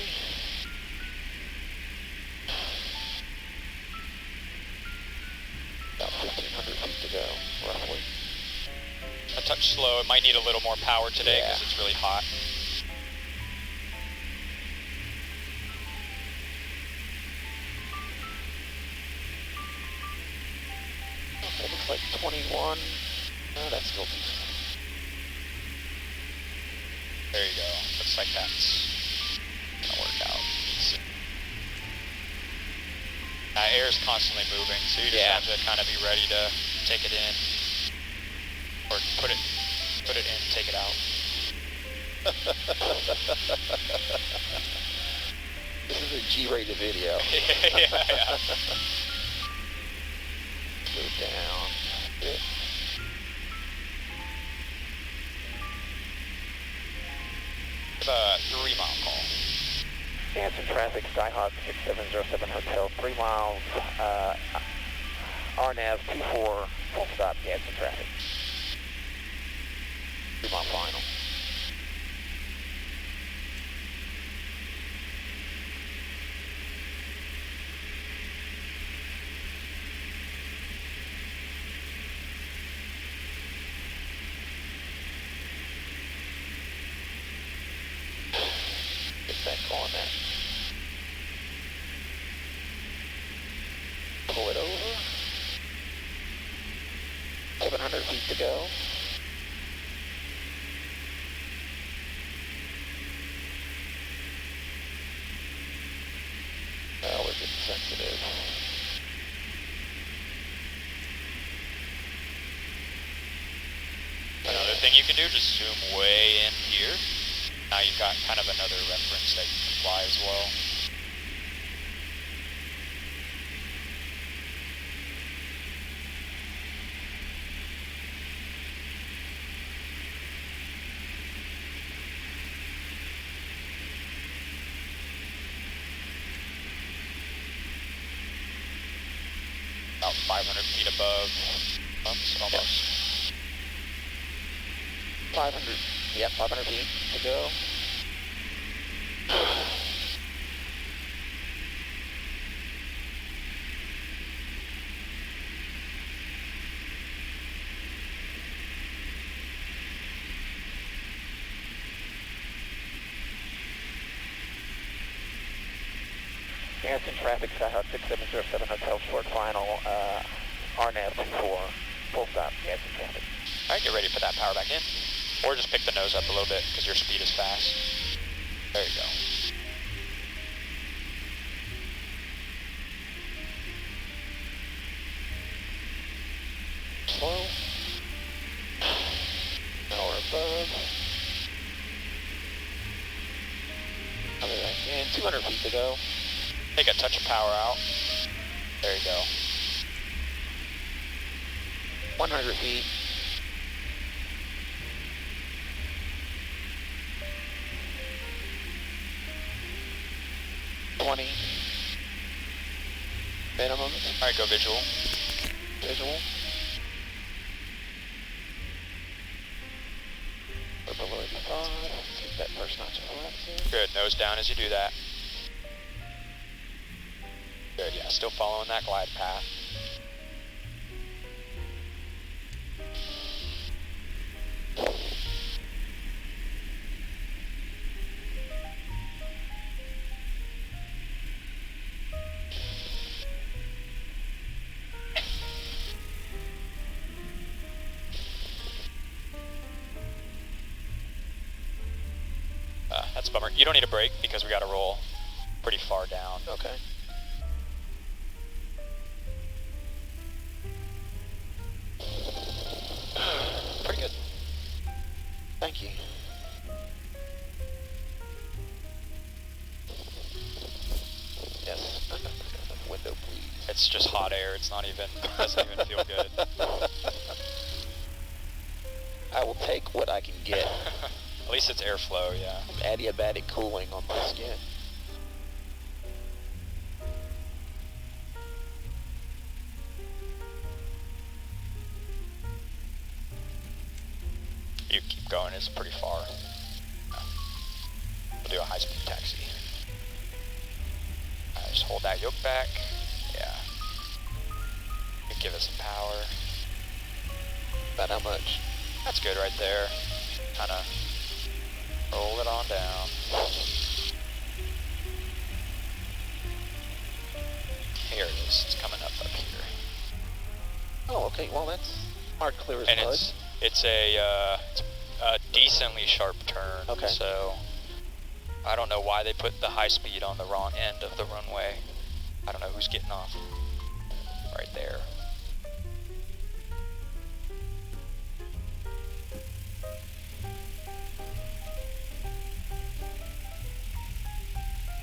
About 1,500 feet to go, roughly. A touch slow. It might need a little more power today because it's really hot. It looks like 21. No, that's still decent. There you go. Looks like that's gonna work out. Air's constantly moving, so you just have to kind of be ready to take it in, or put it in, take it out. This is a G-rated video. yeah. Go down a bit. The 3 mile call. Jansen traffic, Skyhawk 6707 Hotel, 3 miles, RNAV 24, full stop, Jansen traffic. 3 mile final. Get back on that. Pull it over. 700 feet to go. Well, we're getting sensitive. Another thing you can do, just zoom way in here. Now you've got kind of another reference that you can fly as well. About 500 feet above bumps, almost. 500, yep, 500 feet to go. Jansen traffic, Skyhawk 6707 Hotel, short final, RNAV 24, full stop, Jansen traffic. Alright, get ready to put that power back in. Or just pick the nose up a little bit because your speed is fast. There you go. Slow. Now we're above. Coming back in. 200 feet to go. Take a touch of power out. There you go. 100 feet. Minimum. Alright, go visual. Visual. We're below 85. Get that first notch of flaps in. Good, nose down as you do that. Good, yeah, still following that glide path. That's a bummer. You don't need a brake because we got to roll pretty far down. Okay. Pretty good. Thank you. it's just hot air. It's not even, doesn't even feel good. I will take what I can get. At least it's airflow, yeah. Adiabatic cooling on my skin. You keep going, it's pretty far. We'll do a high-speed taxi. Just hold that yoke back. Yeah. You give it some power. About how much? That's good right there. Kind of roll it on down. Here it is. It's coming up here. Oh, okay. Well, that's hard clear as And mud. it's a decently sharp turn. Okay. So I don't know why they put the high speed on the wrong end of the runway. I don't know who's getting off right there.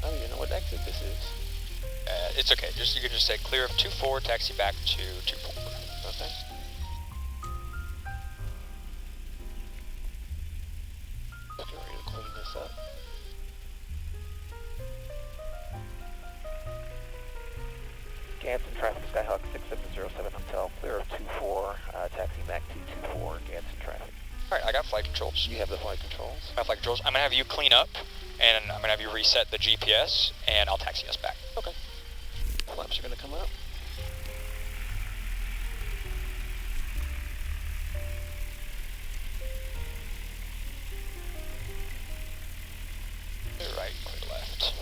Oh, you know what exit this is? It's okay. You can just say clear of 24, taxi back to 24. Okay. Getting ready to clean this up. Gadsden traffic, Skyhawk 6707 Hotel, clear of 24, taxi back to 24, Gadsden traffic. Alright, I got flight controls. You have the flight controls? I got flight controls. I'm going to have you clean up, and I'm going to have you reset the GPS, and I'll taxi us back. Okay. Flaps are going to come up. Clear right, clear left.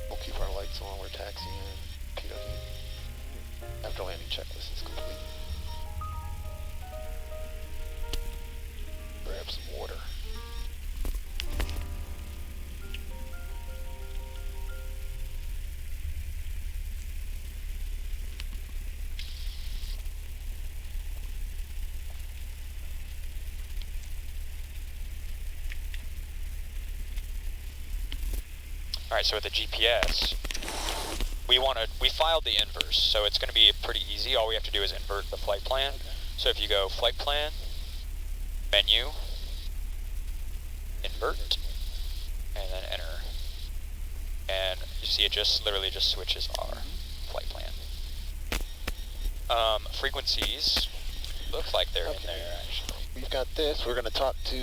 We'll keep our lights on. We're taxiing. Kmdq. After landing checklist is complete. Grab some water. Alright, so with the GPS, we filed the inverse, so it's going to be pretty easy. All we have to do is invert the flight plan. Okay. So if you go flight plan, menu, invert, and then enter. And you see it just literally just switches our flight plan. Frequencies, looks like they're in there actually. We've got this. We're going to talk to,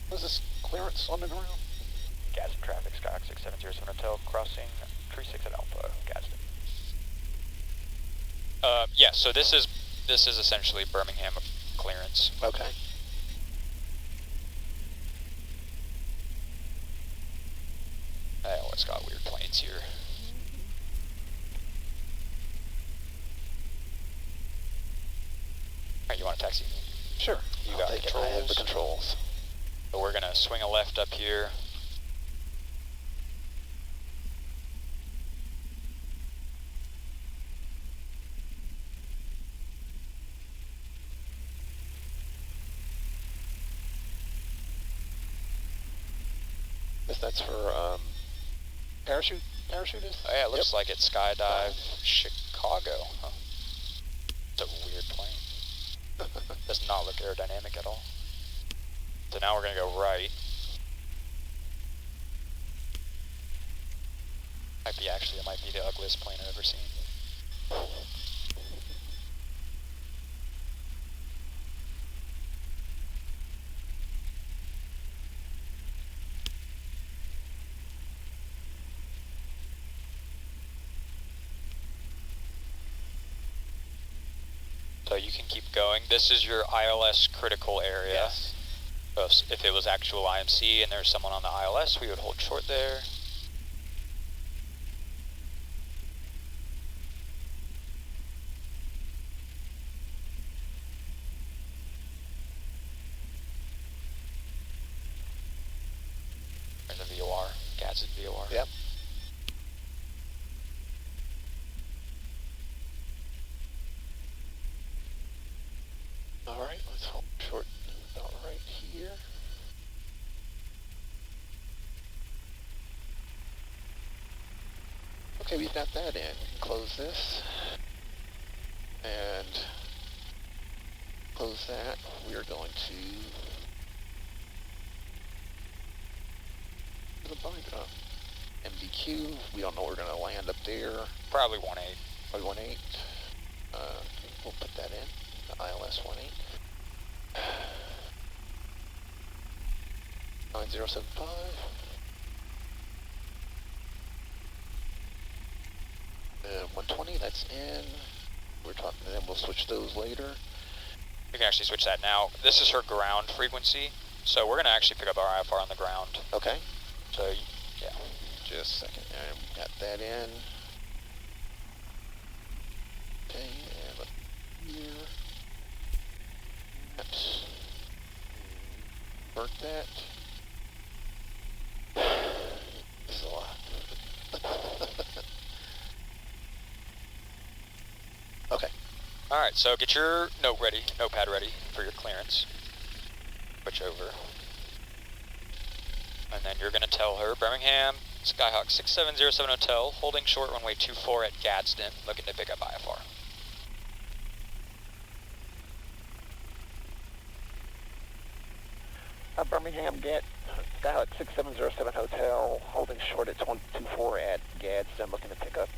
what's this clearance on the ground? Gadsden traffic, Skyhawk 6707 Hotel, crossing 36 at Alpha, Gadsden. Yeah, so this is essentially Birmingham clearance. Okay. I always got weird planes here. Alright, you want a taxi? Sure. You I'll got take it. I have the controls. So we're gonna swing a left up here. Guess that's for parachutist? Oh yeah, it looks like it's Skydive Chicago. Huh. It's a weird plane. Does not look aerodynamic at all. So now we're gonna go right. It might be the ugliest plane I've ever seen. So you can keep going. This is your ILS critical area. Yes. So if it was actual IMC and there's someone on the ILS, we would hold short there. There's a VOR, Gadsden VOR. Yep. Alright, let's hold short about right here. Okay, we've got that in. Close this. And close that. We're going to the bind up. MDQ, we don't know where we're going to land up there. Probably 1-8. Probably 1-8. We'll put that in. The ILS 1-8. 9075. And 120, that's in. We're talking, and then we'll switch those later. We can actually switch that now. This is her ground frequency, so we're going to actually pick up our IFR on the ground. Okay. So, yeah. Just a second. And we got that in. Okay, and look here. Oops. Burnt that. This is a lot. Okay. Alright, so get your notepad ready for your clearance. Switch over. And then you're going to tell her, Birmingham, Skyhawk 6707 Hotel, holding short runway 24 at Gadsden, looking to pick up IFR. Birmingham, get Skyhawk 6707 Hotel, holding short at 24 at Gadsden, looking to pick up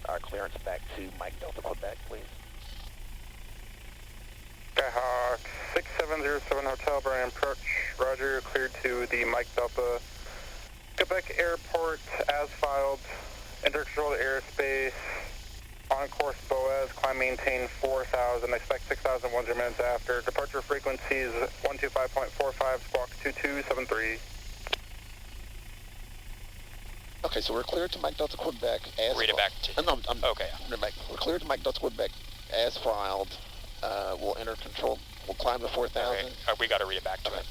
our clearance back to Mike Delta, Quebec, please. Skyhawk 6707 Hotel, Birmingham approach. Roger, you're cleared to the Mike Delta, Quebec Airport, as filed. Enter controlled airspace. On course Boaz, climb maintain 4,000, expect 6,100 minutes after. Departure frequencies 125.45, squawk 2273. Okay, so we're cleared to Mike Delta Quebec as Read it back to no, okay. We're cleared to Mike Delta Quebec as filed. We'll enter control. We'll climb to 4,000. Okay. We got to read it back to it.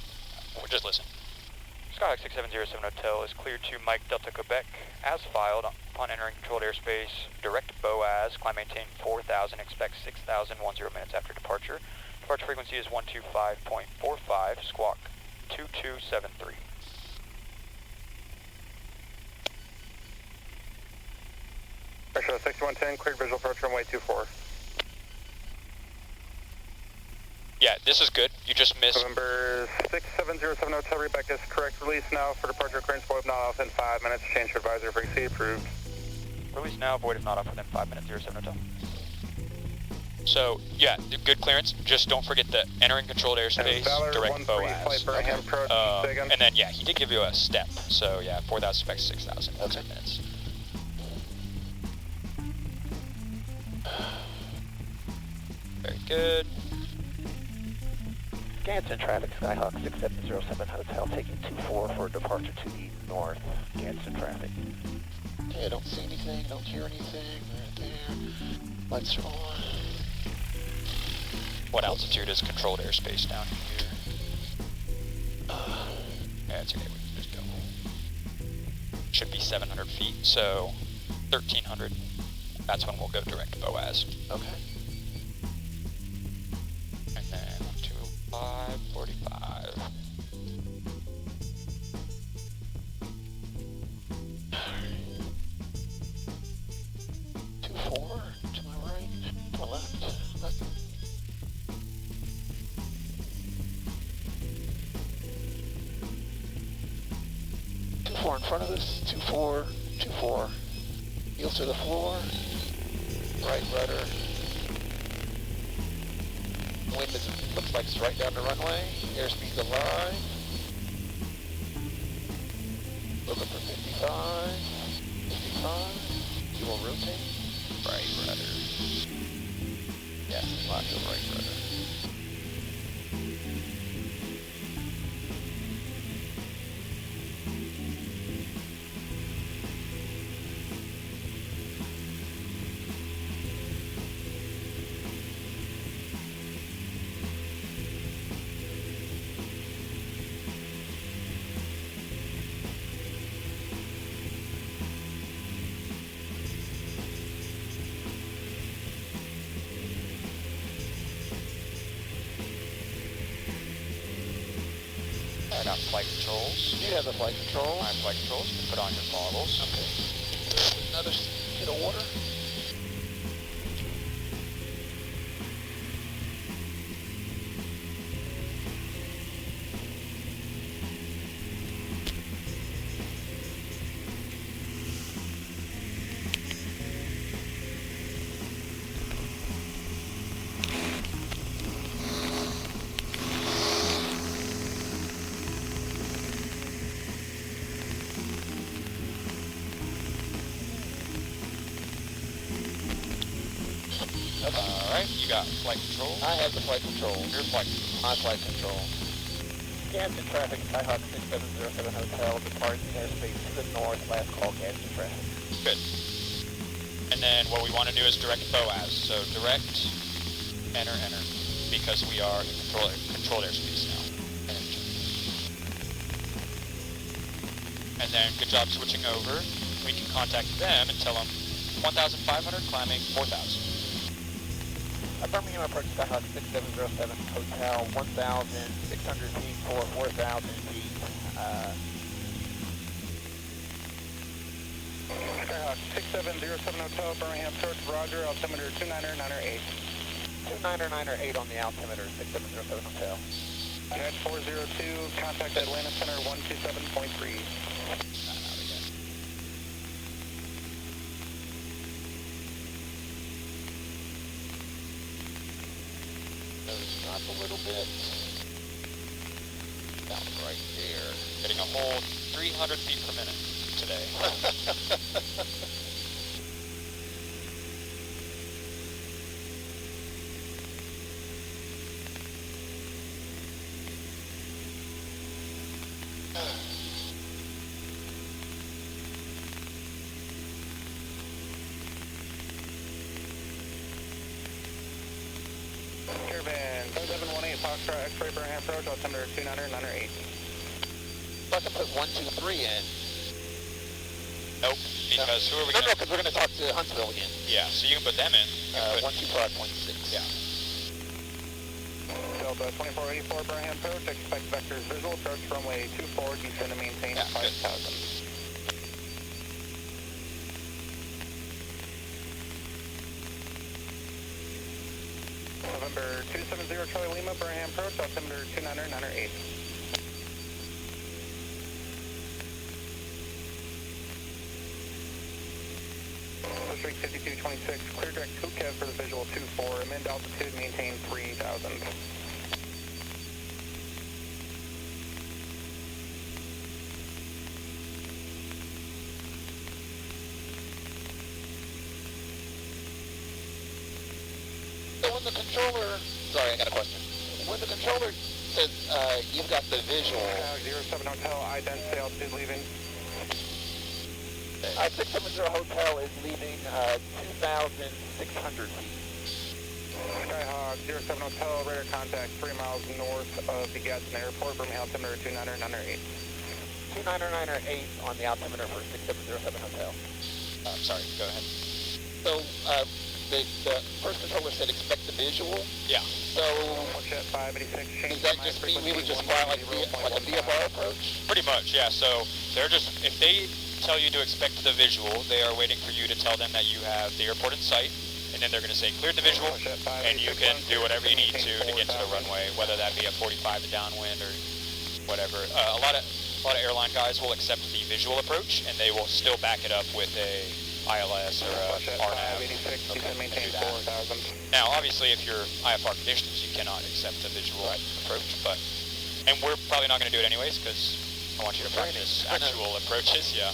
We'll just listen. Skyhawk 6707 Hotel is cleared to Mike Delta Quebec as filed upon entering controlled airspace. Direct Boaz, climb maintain 4,000, expect 6,010 minutes after departure. Departure frequency is 125.45, squawk 2273. Pressure 6110, cleared visual approach runway 24. Yeah, this is good. You just missed. November 6707 Hotel, read back is correct. Release now for departure clearance, void if not off in 5 minutes. Change to advisory frequency approved. Release now, void if not off within 5 minutes, 07 Hotel. So, yeah, good clearance. Just don't forget the entering controlled airspace, direct Boaz. Okay. And then, yeah, he did give you a step. So, yeah, 4,000 specs, 6,000. Okay. 10 minutes. Very good. Gadsden traffic, Skyhawk 6707 Hotel, taking 24 for departure to the north. Gadsden traffic. Okay, I don't see anything, don't hear anything. Right there. Lights are on. What altitude is controlled airspace down here? Yeah, it's okay, we can just go. Should be 700 feet, so 1,300. That's when we'll go direct Boaz. Okay. And then 205.45. To my right, to my left. Left. Two-4 in front of us. 2-4, 2-4. Heels to the floor. Right rudder. Wind looks like it's right down the runway. Airspeed's alive. Looking for 55. 55. You will rotate. Right rudder. Yeah, lots of right rudder. got flight controls. You have the flight controls. I have flight controls. You can put on your goggles. Okay. Another hit of water. Alright, you got flight control. I have the flight controls. Your flight My flight control. Gadsden traffic, Skyhawk 6707 Hotel, departing airspace to the north, last call Gadsden traffic. Good. And then what we want to do is direct BOAS. So direct, enter, because we are in controlled airspace now. And then good job switching over. We can contact them and tell them 1,500 climbing 4,000. Birmingham approach Skyhawk 6707 Hotel, 1,600 feet for 4,000 feet. Skyhawk 6707 Hotel, Birmingham approach, roger, altimeter 29908. 29908 on the altimeter, 6707 Hotel. United 402, contact Atlanta Center 127.3. Drop a little bit. Down right there. Getting a whole 300 feet per minute today. Caravan 7718, Foxtrot X-ray, Birmingham approach, altimeter 29908. So I can put 123 in. Nope, because who are we No, going to... because we're going to talk to Huntsville again. Yeah, so you can put them in. 125.6. Yeah. Delta 2484, Birmingham approach, expect vectors visual, approach runway 24, descend and maintain Yeah, 5,000. November 270 Charlie Lima, Birmingham approach, altimeter 29908. District 5226, clear direct Kmdq-Kgad for the visual 24, amend altitude, maintain 3,000. So when the controller, sorry, I got a question. When the controller says you've got the visual, 07 Hotel, identity altitude leaving. 670 Hotel is leaving 2,600 feet. Skyhawk 07 Hotel, radar contact 3 miles north of the Gadsden Airport, Birmingham altimeter 29908. 29908 on the altimeter for 6707 Hotel. Sorry, go ahead. so the first controller said expect the visual. Yeah. So Jet 586, change does that just mean we would just fly like a VFR approach? Pretty much, yeah. So they're just, if they tell you to expect the visual, they are waiting for you to tell them that you have the airport in sight, and then they're going to say clear the visual, and you can do whatever you need to get to the runway, whether that be a 45 to downwind or whatever. A lot of airline guys will accept the visual approach, and they will still back it up with a ILS or a RNAV. Now, obviously, if you're IFR conditions, you cannot accept the visual approach, but, and we're probably not going to do it anyways, because I want you to practice actual approaches, yeah.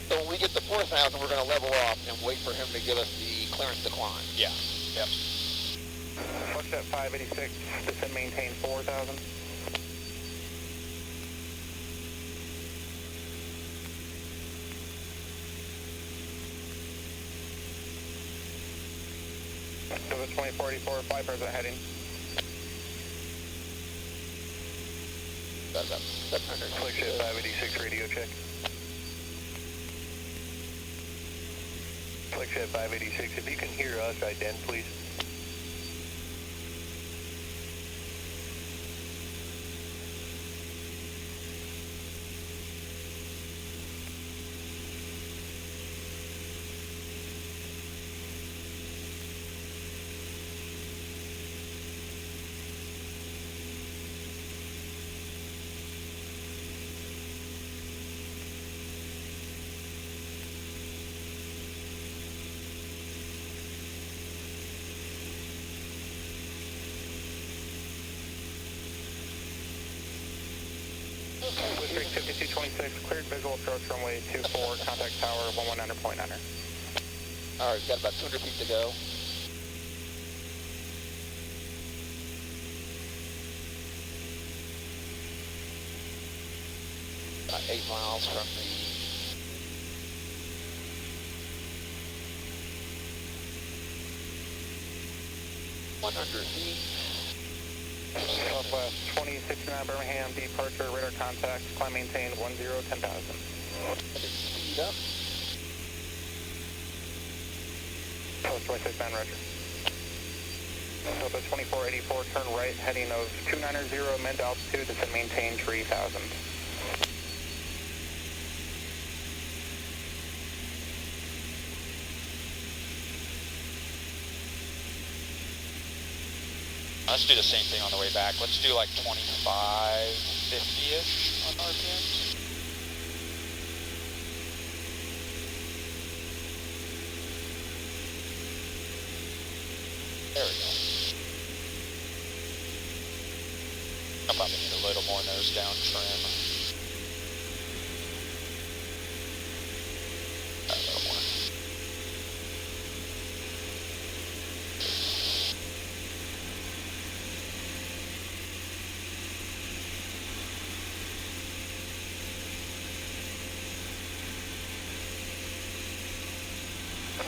So when we get to 4,000, we're going to level off and wait for him to give us the clearance to climb. Yeah, yep. Jet 586, descend maintain 4,000. To the 2484, fly present heading. That's up 700. Jet 586 radio check. Jet 586, if you can hear us, ident please. District 5226, cleared visual approach runway 24, contact tower 119.9er. All right, we've got about 200 feet to go. About 8 miles from the 100 feet. Southwest 2069 Birmingham, departure, radar contact, climb maintain 10,000. Speed up. Southwest 269, roger. Southwest 2484, turn right, heading of 290, mid altitude, descend maintain 3,000. Let's do the same thing on the way back. Let's do like 2550-ish on RPMs. There we go. I'll probably need a little more nose down trim. A little more.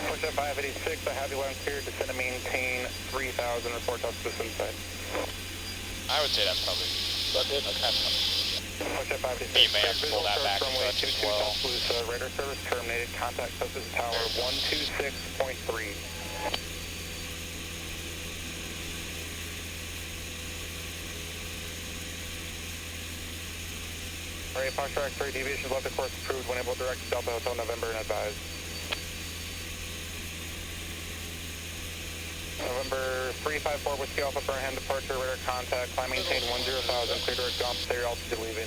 Push up 586, I have you line cleared, descend and maintain 3,000, report to us inside. I would say that's probably That's it? Okay. Push up 586, You may have to pull that back runway and touch as 22 well. Tuscaloosa, radar service terminated, contact subsystem tower 126.3. Alright, Foxtrot X-ray deviations left the course approved when able to direct Delta Hotel November and advise. November 354 Whiskey Alpha Birmingham departure, radar contact, climb maintain 10,000, clear direct dump, clear altitude leaving.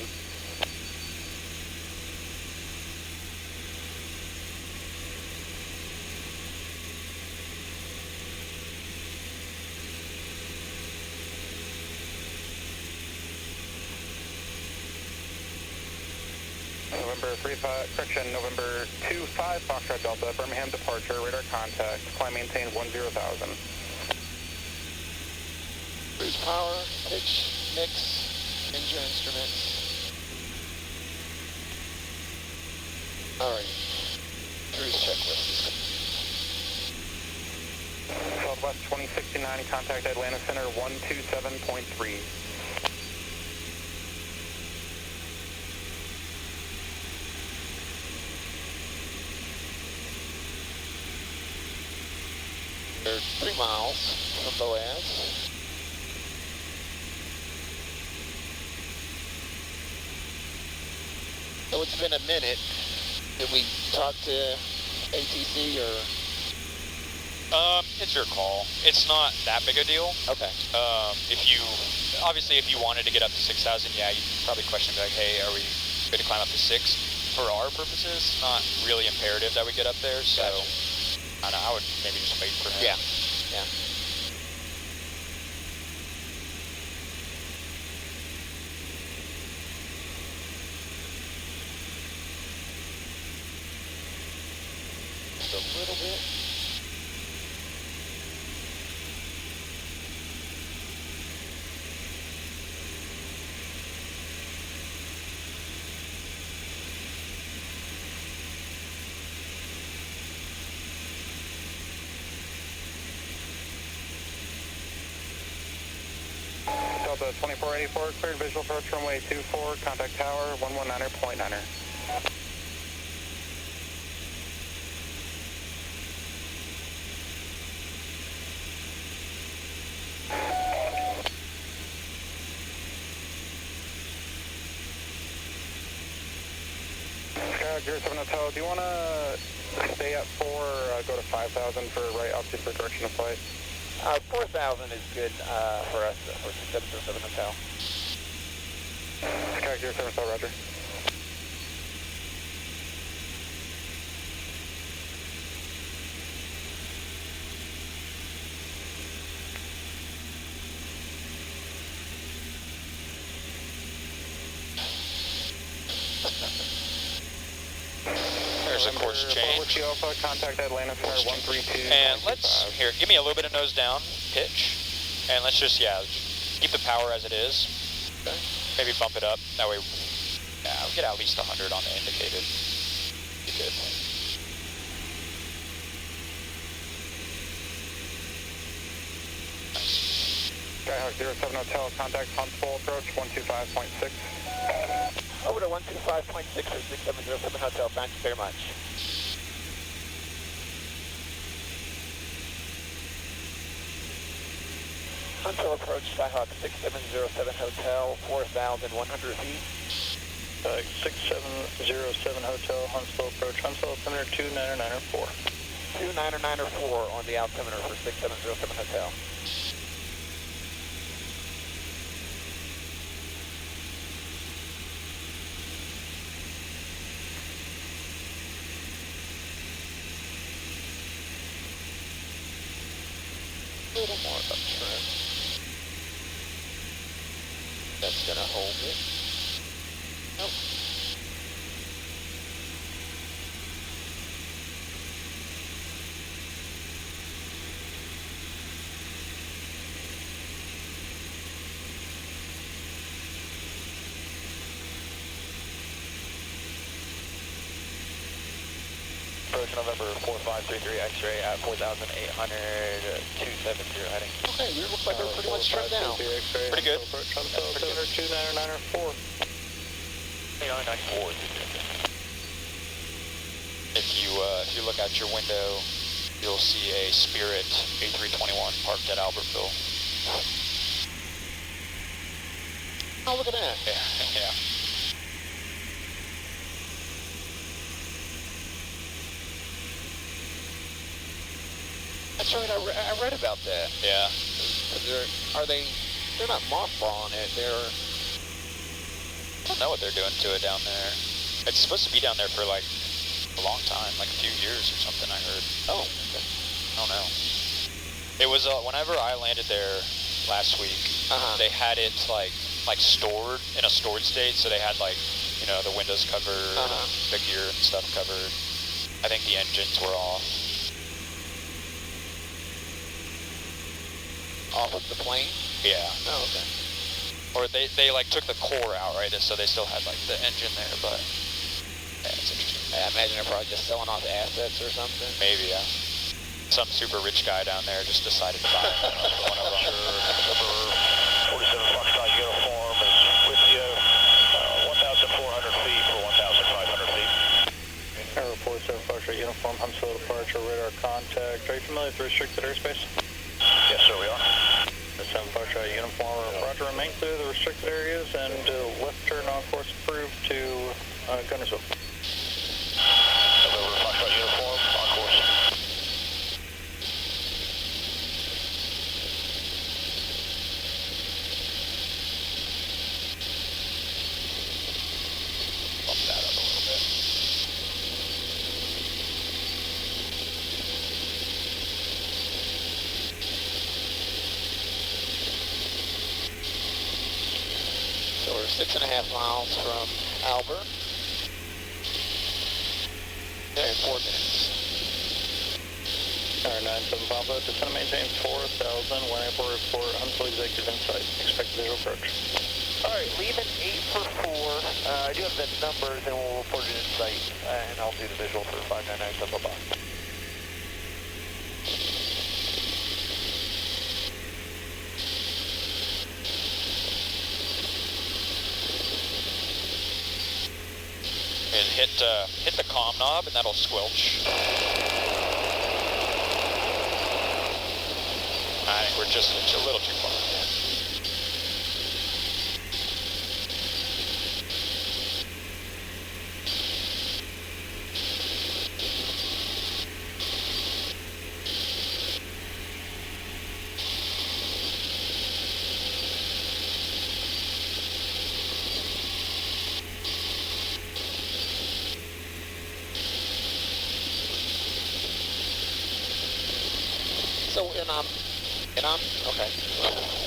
November 25 Foxtrot Delta, Birmingham departure, radar contact, climb maintain 10,000. Cruise power, pitch, mix, engine instruments. All right. Cruise checklist is complete. Southwest 2069, contact Atlanta Center 127.3. They're 3 miles from Boaz. So it's been a minute. Did we talk to ATC or? It's your call. It's not that big a deal. Okay. If you wanted to get up to 6,000, yeah, you'd probably question like, hey, are we going to climb up to 6? For our purposes, not really imperative that we get up there, so I don't know, I would maybe just wait for him. Yeah. Yeah. Just a little bit. Delta 2484, cleared visual approach runway 24, contact tower 119.9er. Skyhawk 07 Hotel, do you want to stay at 4 or go to 5,000 for right altitude for direction of flight? 4,000 is good for us for 707 Hotel. Skyhawk 07 Hotel, roger. there's a course change. Whiskey Alpha, contact Atlanta Center 132. And let's, here, give me a little bit of nose down pitch. And let's just, keep the power as it is. Okay. Maybe bump it up. That way, we'll get at least 100 on the indicated. Be good. Skyhawk 07 Hotel, contact Huntsville approach 125.6. Over to 125.6 or 6707 Hotel. Thank you very much. Huntsville approach, Skyhawk 6707 Hotel, 4,100 feet. 6707 Hotel, Huntsville approach, Huntsville altimeter 29904. 29904 on the altimeter for 6707 Hotel. A little more uptrim. That's gonna hold it. Nope. Approach November 4533 X-ray at 4,800, 270 heading. Okay, we look like we're pretty much trimmed down. Pretty good. Huntsville altimeter 29904. 994. If you look out your window, you'll see a Spirit A321 parked at Albertville. Oh, look at that. Yeah. That's right, I read about that. Yeah. They're not mothballing it, they're... I don't know what they're doing to it down there. It's supposed to be down there for like a long time, like a few years or something, I heard. Oh, okay. I don't know. It was, whenever I landed there last week, they had it like stored in a stored state, so they had like, the windows covered, the gear and stuff covered. I think the engines were off. Off of the plane? Yeah. Oh, okay. Or they like took the core out, right? So they still had like the engine there, but yeah, it's interesting. I imagine they're probably just selling off assets or something. Maybe, yeah. Some super rich guy down there just decided to buy one of them. Number 47 Foxtrot uniform is with you, 1,400 feet for 1,500 feet. Number 47 Foxtrot uniform, Huntsville departure, radar contact. Are you familiar with restricted airspace? Yes, sir, we are. 7 Foxtrot uniform, roger, remain clear of the restricted areas and left turn on course approved to Gunnersville. November Foxtrot uniform, on course. Bump that up a little bit. So we're 6.5 miles from Albert. In 4 minutes. R97 Papa, descend and maintain 4,000, 1 airport report, Huntsville executive insight, expect visual approach. Alright, leaving 8 for 4. I do have the numbers and we'll report it in sight. And I'll do the visual for 599, blah, blah, blah. And hit the comm knob and that'll squelch. I think we're just a little too far. So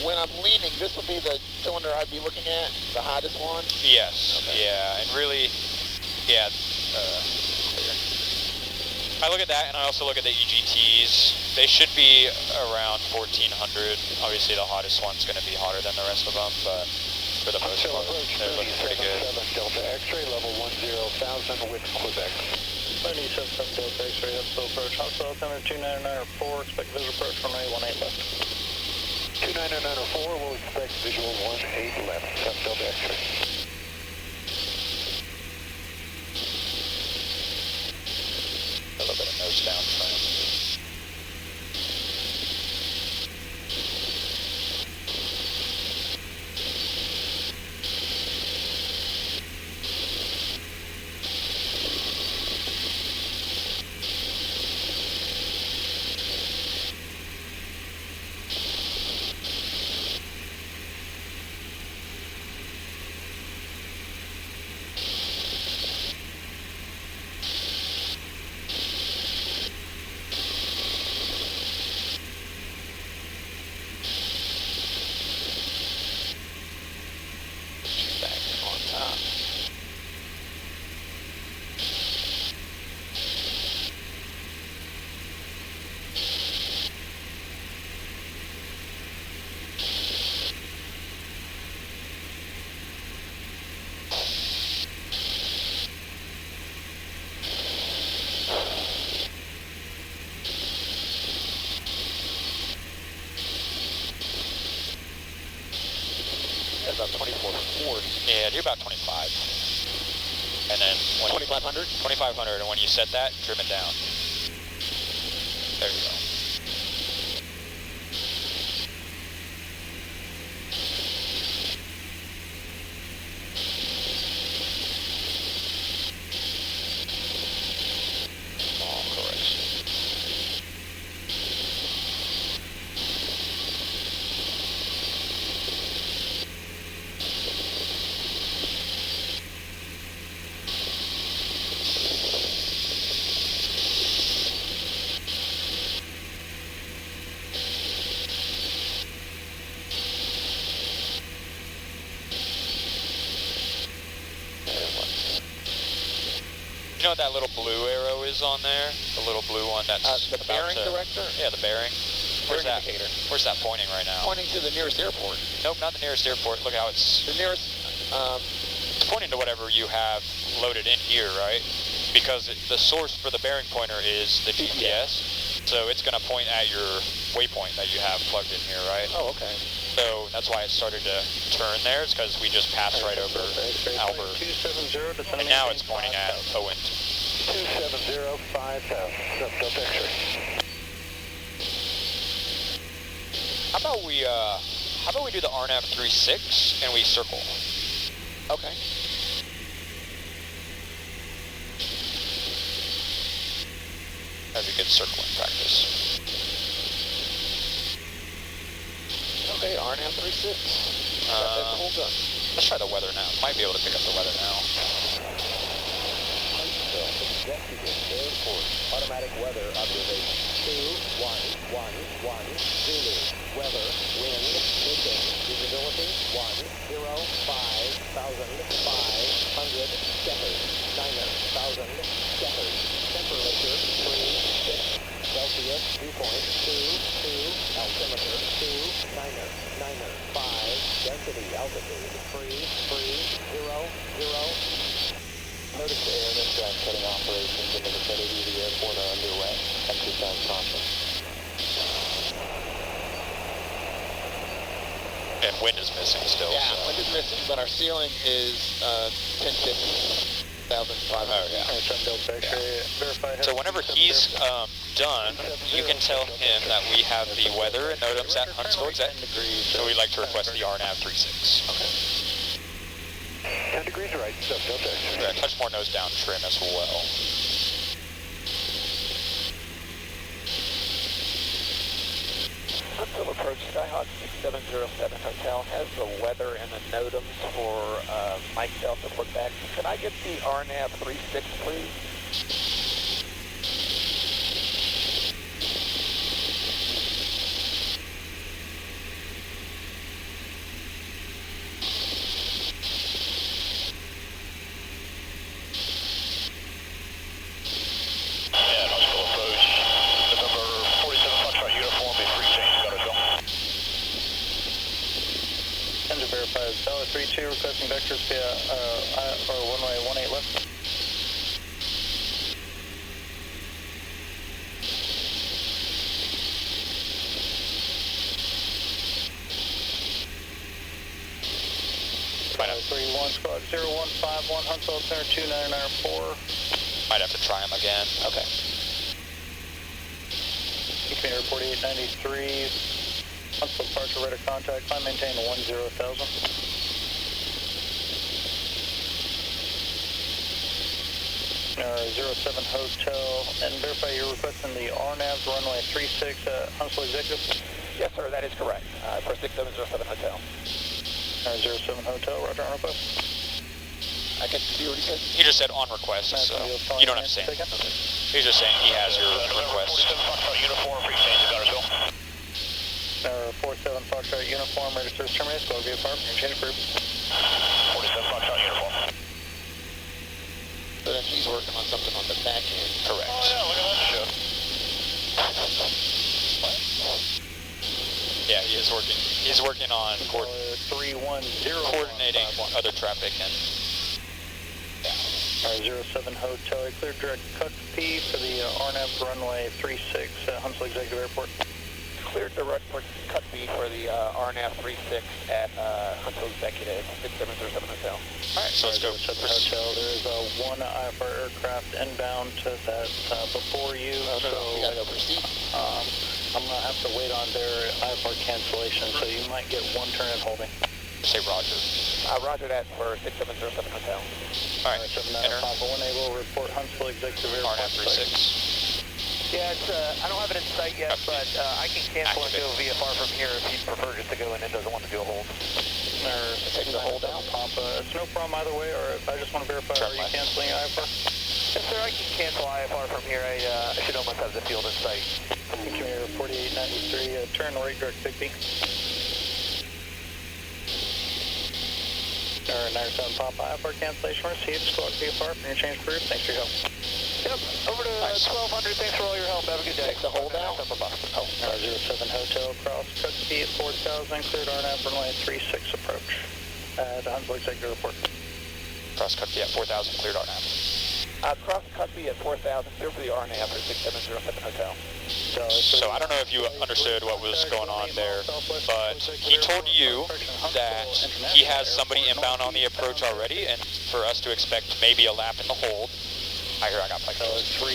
when I'm leaning, this will be the cylinder I'd be looking at, the hottest one? Yes. Okay. Yeah, and really, yeah. Clear. I look at that, and I also look at the EGTs. They should be around 1400. Obviously, the hottest one's going to be hotter than the rest of them, but for the most part, they're looking pretty good. Delta X-ray, level 10,000 with Quebec. 97 Delta X-ray, uphill approach. Hostile altimeter 29904, expect visual approach runway 18 left. 29904, we'll expect visual 18 left, 7 Delta X-ray. A little bit of nose down trim. About 24 Yeah, do about 25. And then 2500? 2500, and when you set that, trim it down. There you go. Small correction. You know what that little blue arrow is on there? The little blue one that's the bearing director? Yeah, the bearing. Where's that? Indicator. Where's that pointing right now? Pointing to the nearest airport. Nope, not the nearest airport. Look how it's The nearest, it's pointing to whatever you have loaded in here, right? Because the source for the bearing pointer is the GPS, so it's going to point at your waypoint that you have plugged in here, right? oh, okay. So that's why it started to turn there. It's because we just passed right over Albert. 270 to And now it's pointing at Owen. 270, 5000, 7 Delta X-ray. How about we do the RNAV 36 and we circle? Okay. That'd be good circling practice. Okay, RNAV 36. That's all done. Let's try the weather now. Might be able to pick up the weather now. Executive Airport automatic weather observation 21110 Zulu. Weather, wind, taking, visibility 105,500 scatters, 9,000 scatters, temperature 36 Celsius, dew point 22, altimeter 5, density altitude 330. Notice the airman track cutting operations in the vicinity of the airport are underway. Exercise caution. And wind is missing still. Yeah, so. wind is missing, but our ceiling is 1050,500. Oh, yeah. Verify. So whenever he's done, you can tell him that we have the weather and NOTAMs at Huntsville exact degrees, so we'd like to request the RNAV 36. Okay. 10 degrees right, 7 Delta X-ray. Yeah, touch more nose down trim as well. Huntsville approach, Skyhawk 6707 Hotel has the weather and the NOTAMs for Mike Delta Quebec. Could I get the RNAV 36, please? Yeah, Huntsville requesting vectors via runway 18 left. Might have, 31 squad 0151 Huntsville Center 2994. might have to try him again. Okay. Kmdq-Kgad 4893. Huntsville departure radar contact. Climb maintain 10,000. 07 Hotel, and verify you're requesting the RNAV runway 36 Huntsville Executive. Yes, sir, that is correct. For 6707 Hotel. 07 Hotel, roger on request. I can see what he said. He just said on request, so you don't have to say anything. He's just saying he has your request. 47 Foxtrot uniform, free change, you got us go. 47 Foxtrot uniform, ready to search terminus, go via farm, and change group. 47 Foxtrot uniform. So then he's working on something on the back end. Correct. Oh yeah, look at that shit. Yeah, he is working. He's working on 310. coordinating other traffic and. 07 Hotel, clear direct cut P for the RNAV runway 36 Huntsville Executive Airport. Cleared direct cut B for the RNAV 36 at Huntsville Executive 6707 Hotel. Alright, so let's go. 07 Hotel, there is one IFR aircraft inbound to that before you, We gotta go proceed. I'm going to have to wait on their IFR cancellation, so you might get one turn in holding. Say Roger. Roger that for 6707 Hotel. Alright, 7 enter. Papa 1 able report Huntsville Executive Airport. RNAV 36. Yeah, it's, I don't have it in sight yet, but I can cancel and go VFR from here if he'd prefer just to go in and doesn't want to do a hold. Take the hold out, Papa. It's no problem either way, or I just want to verify, are you canceling IFR? Yes, sir, I can cancel IFR from here. I should almost have the field in sight. Commander 4893, turn right direct Bigby. 97 Papa, IFR cancellation received, squad VFR from your change group. Thanks for your help. Yep, over to 1200. Thanks for all your help. Have a good day. The holdout? 07 Hotel, cross cut speed 4000, cleared RNAV runway 36 approach at Huntsville Executive Airport. Cross cut at 4,000, cleared RNAV. Cross cut B at 4,000, clear for the RNAV for 6707 Hotel. So I don't know if you understood what was going on there, but he told you that he has somebody inbound on the approach already, and for us to expect maybe a lap in the hold. I got like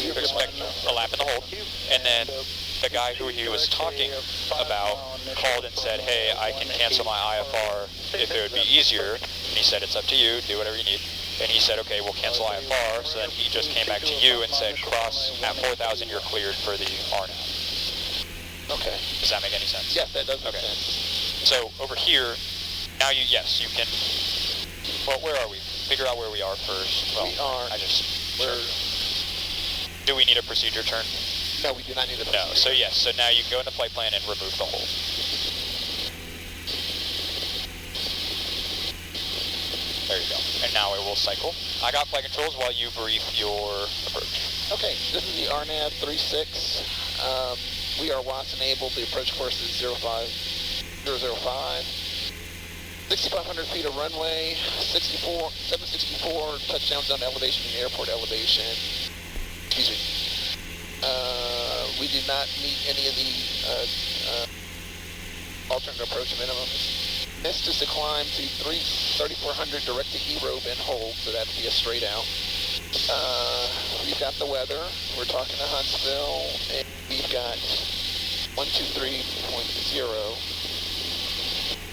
you expect a lap in the hold, and then the guy who he was talking about called and said, hey, I can cancel my IFR if it would be easier, and he said, it's up to you, do whatever you need. And he said, okay, we'll cancel IFR, so then he just came back to you and said, cross at 4,000, you're cleared for the RNAV. Okay. Does that make any sense? Yes, that does make Okay. sense. So over here, now you can, well, where are we? Figure out where we are first. Well, We are, do we need a procedure turn? no, we do not need a No, so yes, so now you can go into flight plan and remove the hold. There you go. And now it will cycle. I got flight controls while you brief your approach. Okay, this is the RNAV 36. We are WATS enabled. The approach course is 05005. 6,500 feet of runway, 764 touchdown zone elevation and airport elevation. Excuse me. We did not meet any of the alternate approach minimums. Missed is to climb to 3,400 direct to E-robe and hold, so that'd be a straight out. We've got the weather. We're talking to Huntsville, and we've got 123.0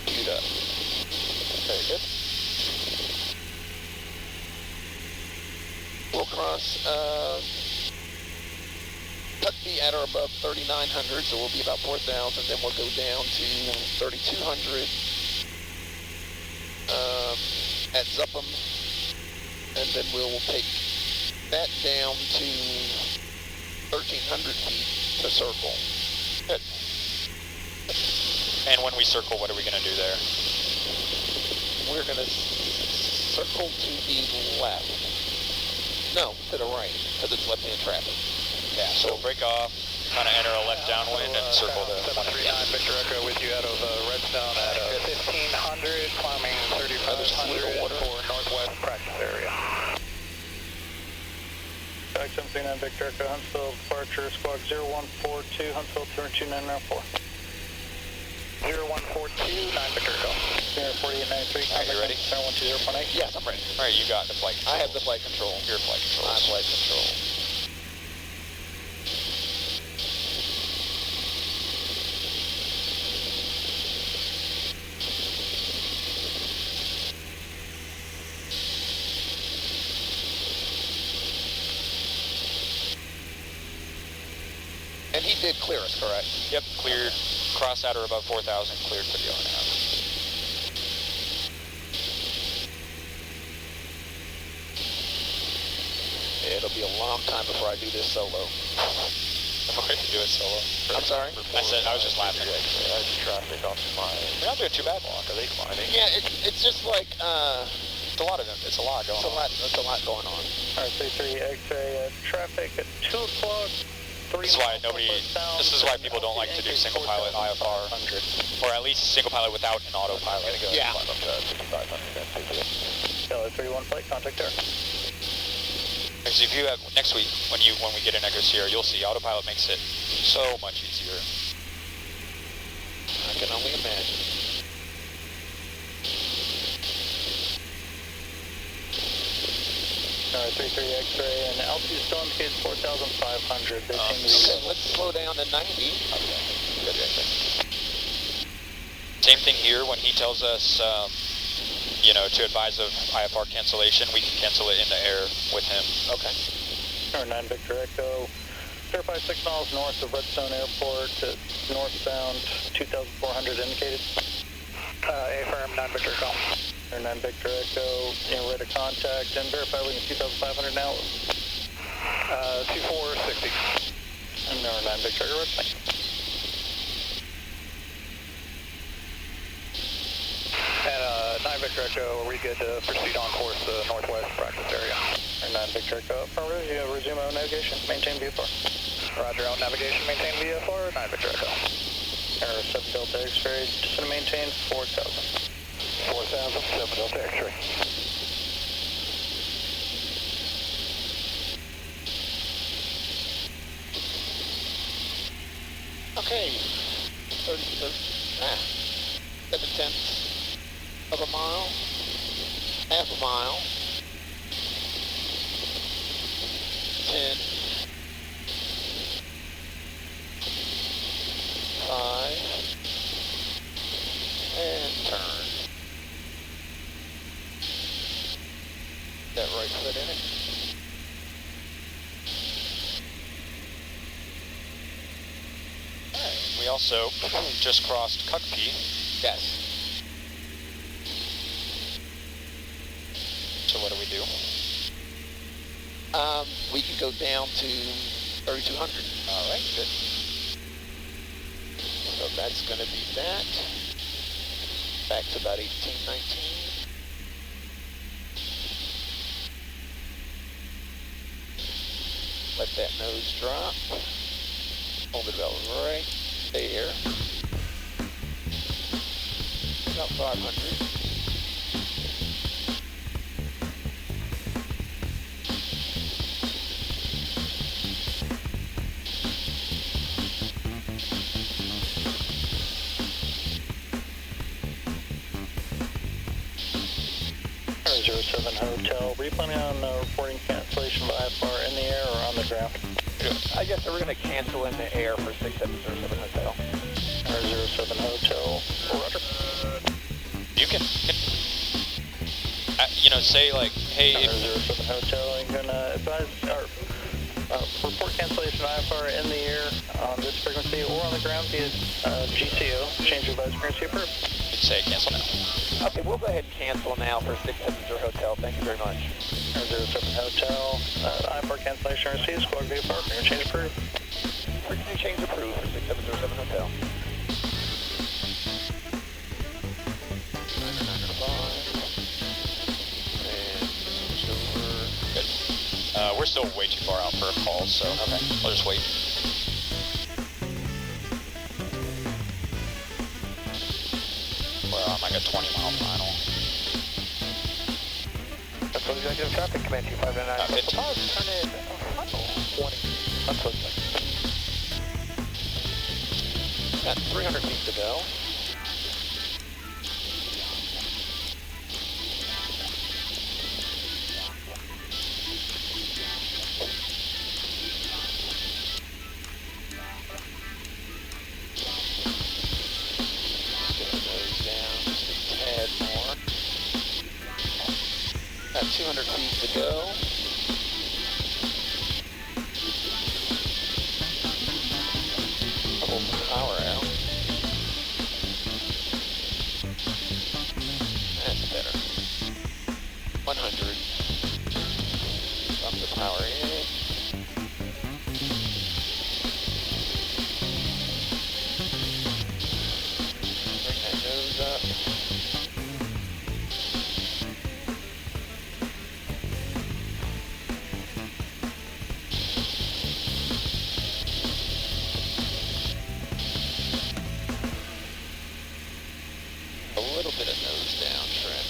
queued up. Very good. We'll cross cut B at or above 3,900, so we'll be about 4,000. Then we'll go down to 3,200 at Zuppum, and then we'll take that down to 1,300 feet to circle. Good. And when we circle, what are we going to do there? We're going to circle to the left. No, to the right, because it's left-hand traffic. Yeah, so we'll break off. kind of enter a left downwind and circle to 739 Victor Echo with you out of Redstone at 1500, climbing 3500 for northwest practice area. Back 739 Victor Echo, Huntsville departure, squawk 0142, Huntsville 22994. 0142, 9 Victor Echo. 4893, Are you ready? 0120.8. Yes, I'm ready. All right, you got the flight control. I have the flight control. Your flight control. My flight control. And he did clear us, correct? Yep, cleared. Cross outer above 4,000, cleared for the RNAV. It'll be a long time before I do this solo. I'm going to do it solo. I'm sorry? I was just laughing. That's traffic off the line. You're not doing too bad, Block. Are they climbing? Yeah, it's just like, It's a lot of them. It's a lot going on. It's a lot going on. RC3 X-ray traffic at 2 o'clock. This is why this is why people don't like to do single pilot IFR, or at least single pilot without an autopilot. Yeah. Delta 31 flight, contact there. Because if you have, next week, when we get in Echoes here, you'll see autopilot makes it so much easier. I can only imagine. Alright, 33 X-ray, and altitude still indicates 4,500. They seem to be Okay, level. let's slow down to 90. Okay. Good. Same thing here when he tells us, to advise of IFR cancellation, we can cancel it in the air with him. Okay. 9 Victor Echo, verify 6 miles north of Redstone Airport, northbound 2,400 indicated. Affirm 9 Victor Echo. 9 Victor Echo, ready to contact, and verify we can 2,500 now. 2460. And 9 Victor Echo, thank you. And 9 Victor Echo, are we good to proceed on course northwest practice area? 9 Victor Echo, affirmative, resume on navigation, maintain VFR. Roger, on navigation, maintain VFR, 9 Victor Echo. Error 7 Delta X-ray, just going to maintain 4,000. 4,000, 7 Delta X-ray. Okay. 7/10 of a mile. Half a mile. 10. 5. And turn. That right foot in it. We also just crossed Kmdq-Kgad. Yes. So what do we do? We could go down to 3,200. All right, good. So that's going to be that. Back to about 18, 19. Let that nose drop. Hold it about right there. About 500. Zero 07 Hotel, were you planning on reporting cancellation by IFR in the air or on the ground? I guess we're going to cancel in the air for 6707 Hotel. 07 Hotel, roger. You can say like, hey, if 07 Hotel, you can advise or report cancellation IFR in the air on this frequency or on the ground via GCO, change of advice frequency approved. you'd say cancel now. Okay, we'll go ahead and cancel now for 670 Hotel. Thank you very much. 07 Hotel, IFR cancellation received, squawk VFR, frequency change approved. Frequency change approved for 6707 Hotel. Good. We're still way too far out for a call, so okay, I'll just wait. on like a 20-mile final. Untitled Executive Traffic, Kmdq-Kgad 15. Turn in final 20. Untitled Executive. Got 300 feet to go. Get the nose down just a tad more. Got 200 feet to go. Pull the power out. That's better. 100. Bump the power in. Bring that nose up. A little bit of nose down trim.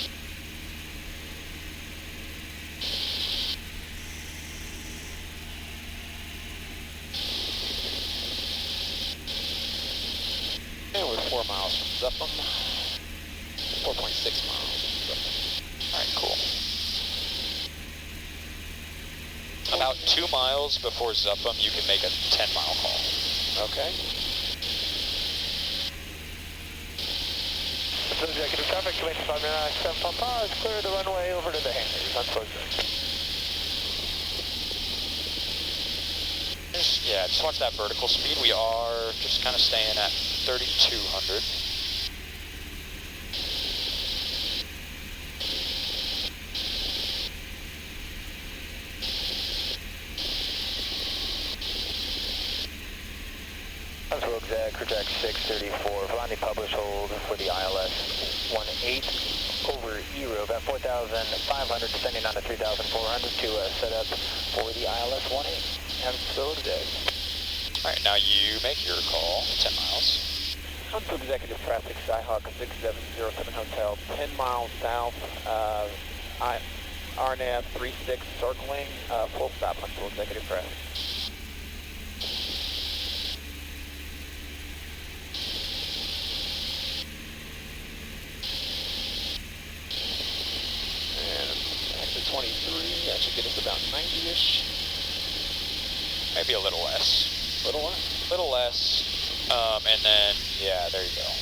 And we're 4 miles from Zupham. 4.6 miles from Zupham. Alright, cool. About 2 miles before Zupham, you can make a 10-mile call. Okay. Untitled Executive Traffic, Kmdq-Kgad 755, clear the runway over to the hangars. Untitled Executive. Just watch that vertical speed. We are just kind of staying at 3,200. Untitled Exec, project 634, Volani publish hold for the ILS 18 over ERO, about 4,500, descending on to 3,400 to set up for the ILS 18. Untitled Exec. Alright, now you make your call, 10 miles. Untitled Executive Traffic, Skyhawk 6707 Hotel, 10 miles south, RNAV 36 circling, full stop Untitled Executive Traffic. And exit 23, that should get us about 90-ish. Maybe a little less. Little less. Little less. And then, yeah, there you go. A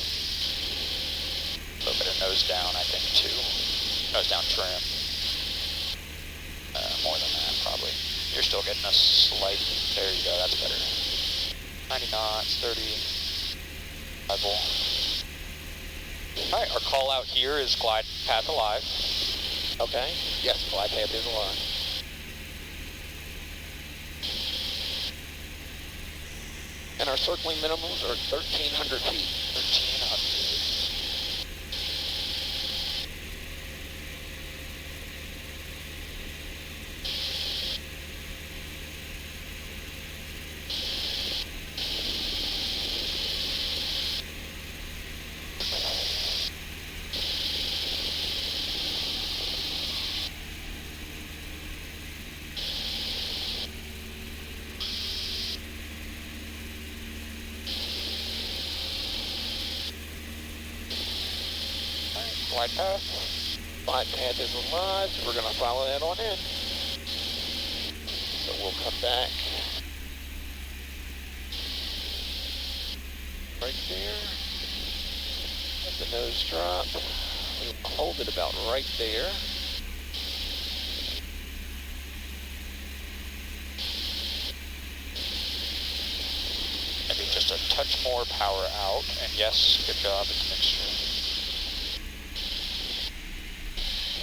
little bit of nose down, I think, too. Nose down trim. More than that, probably. You're still getting a slight, there you go, that's better. 90 knots, 30, level. Alright, our call out here is glide path alive. Okay. Yes, glide path is alive. And our circling minimums are 1,300 feet. 1,300. Glide path. Glide path is alive, so we're going to follow that on in. So we'll come back right there. Let the nose drop. We'll hold it about right there. Maybe just a touch more power out. And yes, good job, it's mixture.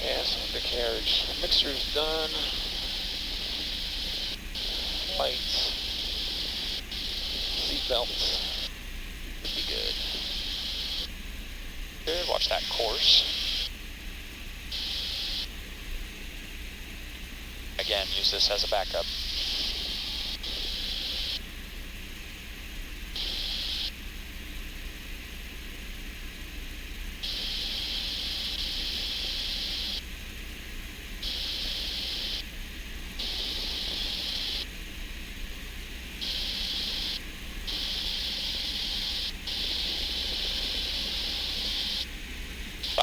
Yes, undercarriage. Mixture's done. Lights. Seatbelts. Should be good. Good, watch that course. Again, use this as a backup.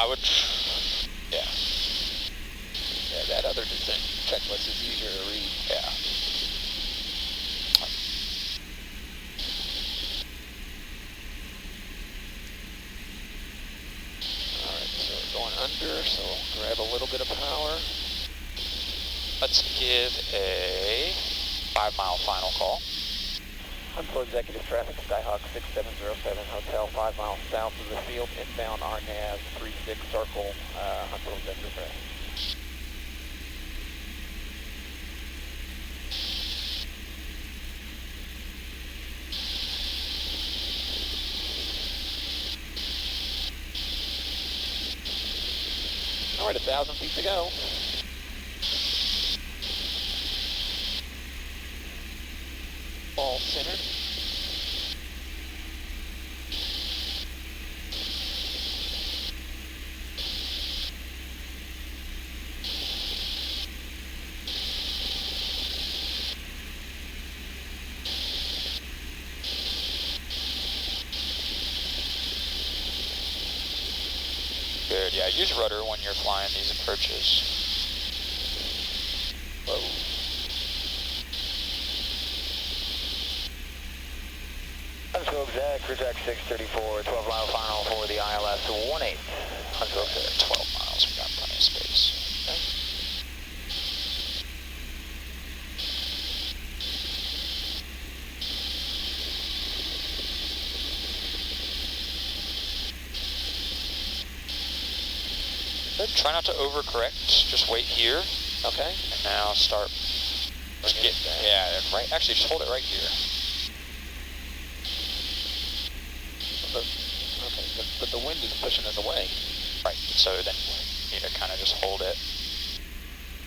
I would, yeah. Yeah, that other descent checklist is easier to read. Yeah. Alright, so we're going under, so grab a little bit of power. Let's give a 5-mile final call. Huntsville Executive Traffic, Skyhawk 6707, Hotel 5 miles south of the field, inbound RNAV 36 circle, Huntsville Executive Traffic. Alright, 1,000 feet to go. Ball centered. Good, yeah, use rudder when you're flying these approaches. Whoa. Huntsville Exec, Kmdq 634, 12-mile final for the ILS 18. Huntsville Exec. 12 miles, we got plenty of space. Okay. Good, try not to overcorrect, just wait here. Okay. And now start, yeah, right, actually just hold it right here. Okay, but the wind is pushing us away. Right, so then you need to kind of just hold it.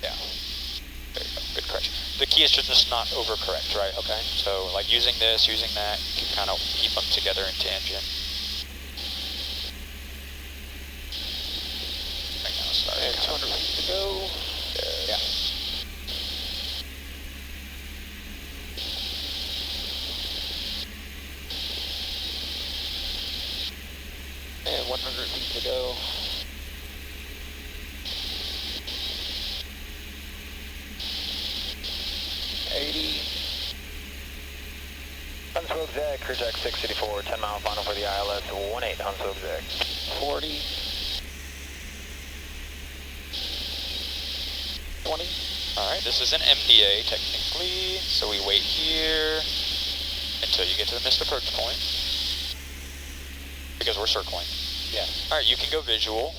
Yeah, there you go, good correction. The key is to just not overcorrect, right? Okay. So like using this, using that, you can kind of keep them together in tangent. Right now, starting And 200 feet to go. Yeah. And 100 feet to go. Huntsville Exec, Kmdq 684, 10-mile final for the ILS 18. Huntsville Exec. 40. 20. Alright, this is an MDA technically, so we wait here until you get to the missed approach point. Because we're circling. Yeah. Alright, you can go visual.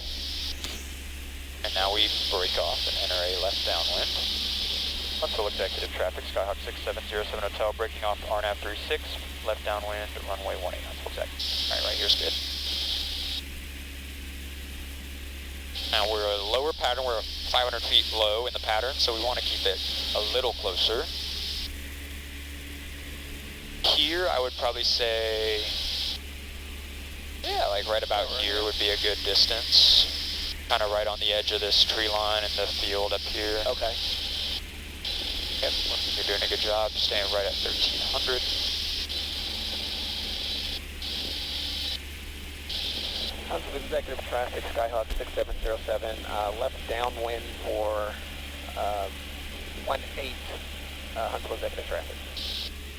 And now we break off and enter a left downwind. Huntsville Executive Traffic, Skyhawk 6707 Hotel, breaking off RNAV 36, left downwind, runway 18, Huntsville Exec. Alright, right here's good. Now we're a lower pattern, we're 500 feet low in the pattern, so we want to keep it a little closer. Here I would probably say, yeah, like right about here would be a good distance. Kind of right on the edge of this tree line in the field up here. Okay. Yep, you're doing a good job, staying right at 1300. Huntsville Executive Traffic, Skyhawk 6707, left downwind for 18, Huntsville Executive Traffic.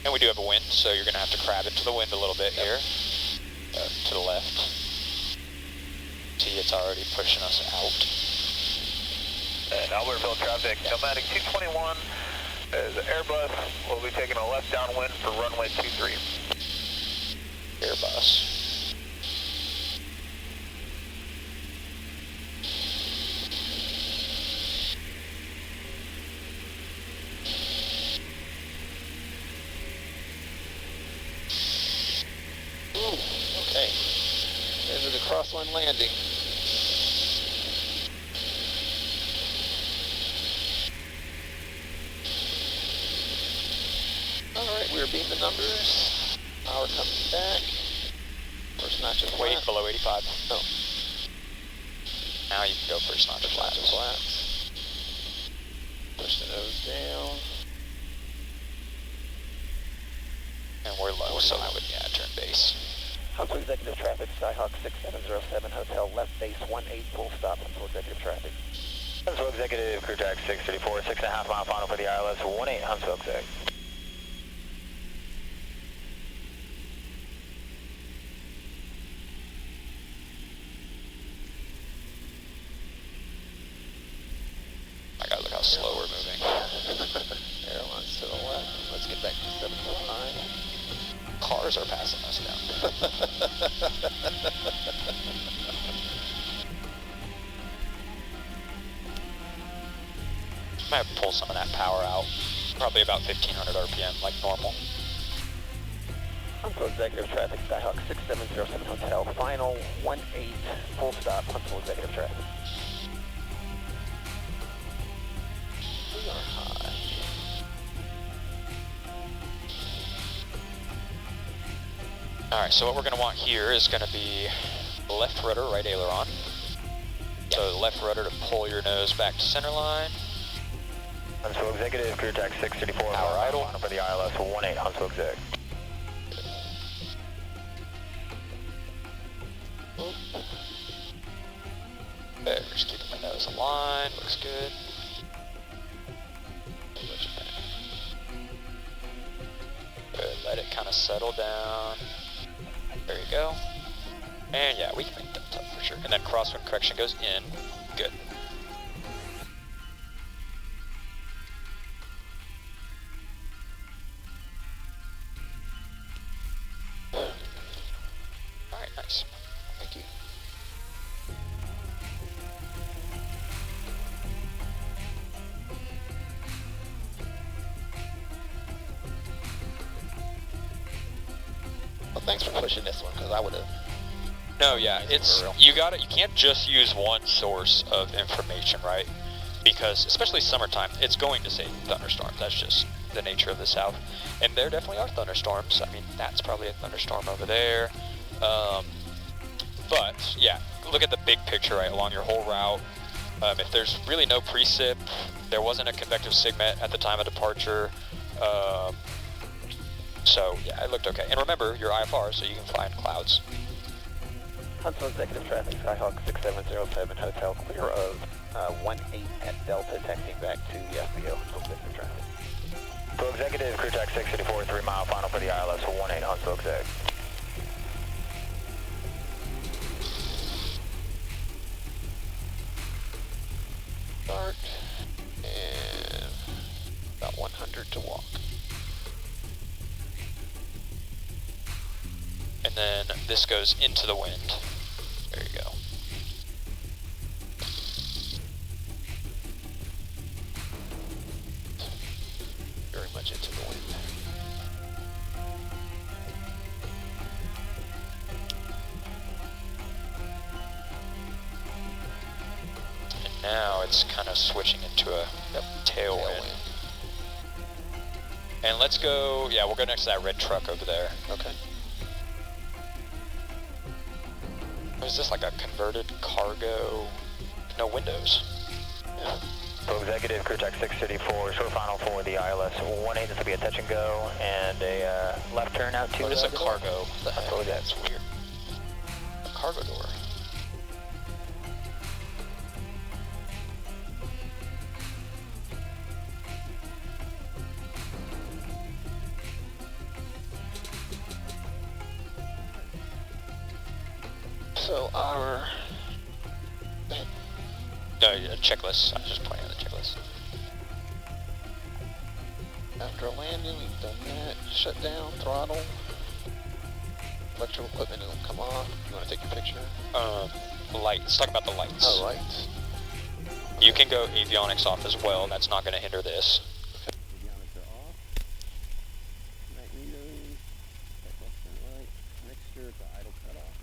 And we do have a wind, so you're going to have to crab into the wind a little bit here. To the left. See, it's already pushing us out. And Albertville traffic, Kmdq 221 is Airbus. We'll be taking a left downwind for runway 23. Airbus. Ooh, okay. There's the crosswind landing. Alright, we're beating the numbers. Power coming back. First notch of Wait flat. below 85. Oh. Now you can go first notch of Flat flats. flats. Push the nose down. And we're low, so I would, yeah, turn base. Huntsville Executive Traffic, Skyhawk 6707, Hotel left base 18, full stop, Huntsville Executive Traffic. Huntsville Executive, Crew Track 634, 6.5 mile final for the ILS 18, Huntsville Exec. I gotta look how slow we're moving. Airlines to the left. Let's get back to 749. Cars are passing us now. Might have to pull some of that power out. Probably about 1500 RPM, like normal. Huntsville Executive Traffic, Skyhawk 6707, Hotel, final 18, full stop, Huntsville Executive Traffic. We are high. Alright, so what we're going to want here is going to be left rudder, right aileron. So left rudder to pull your nose back to center line. Huntsville Executive, Crew Track 634, Power idle. final for the ILS 18, Huntsville Exec. There, just keeping my nose aligned, looks good. Good, let it kind of settle down. There you go. And yeah, we can make that tough for sure. And then crosswind correction goes in. Good. Alright, nice. Thank you. Well, thanks for pushing this one, because I would have... No, yeah, it's, you can't just use one source of information, right? Because, especially summertime, it's going to say thunderstorms. That's just the nature of the South. And there definitely are thunderstorms. I mean, that's probably a thunderstorm over there. But, yeah, look at the big picture, right, along your whole route. If there's really no precip, there wasn't a convective sigmet at the time of departure. So, yeah, it looked okay. And remember, you're IFR, so you can fly in clouds. Huntsville Executive Traffic, Skyhawk 6707, Hotel, clear of 18 at Delta, taxiing back to the FBO, Huntsville Executive Traffic. Crew Executive, Crew Track 634, 3 mile final for the ILS 18, Huntsville Exec. Start, and about 100 to walk. And then this goes into the wind. There you go. Very much into the wind. And now it's kind of switching into a tailwind. And let's go, yeah, we'll go next to that red truck over there. Okay. Is this like a converted cargo? No windows. Yeah. Crew Executive, Crew Track 634, short final for the ILS 18. This will be a touch and go and a left turn out to... What is a cargo? Totally That's weird. A cargo door. So our... No, checklist. I was just pointing at the checklist. After landing, we've done that. Shut down, throttle. Electrical equipment will come off. You want to take a picture? Lights. Let's talk about the lights. Oh, lights. You can go avionics off as well. That's not going to hinder this. Avionics are off. Night metering. Right, mixture to idle cutoff.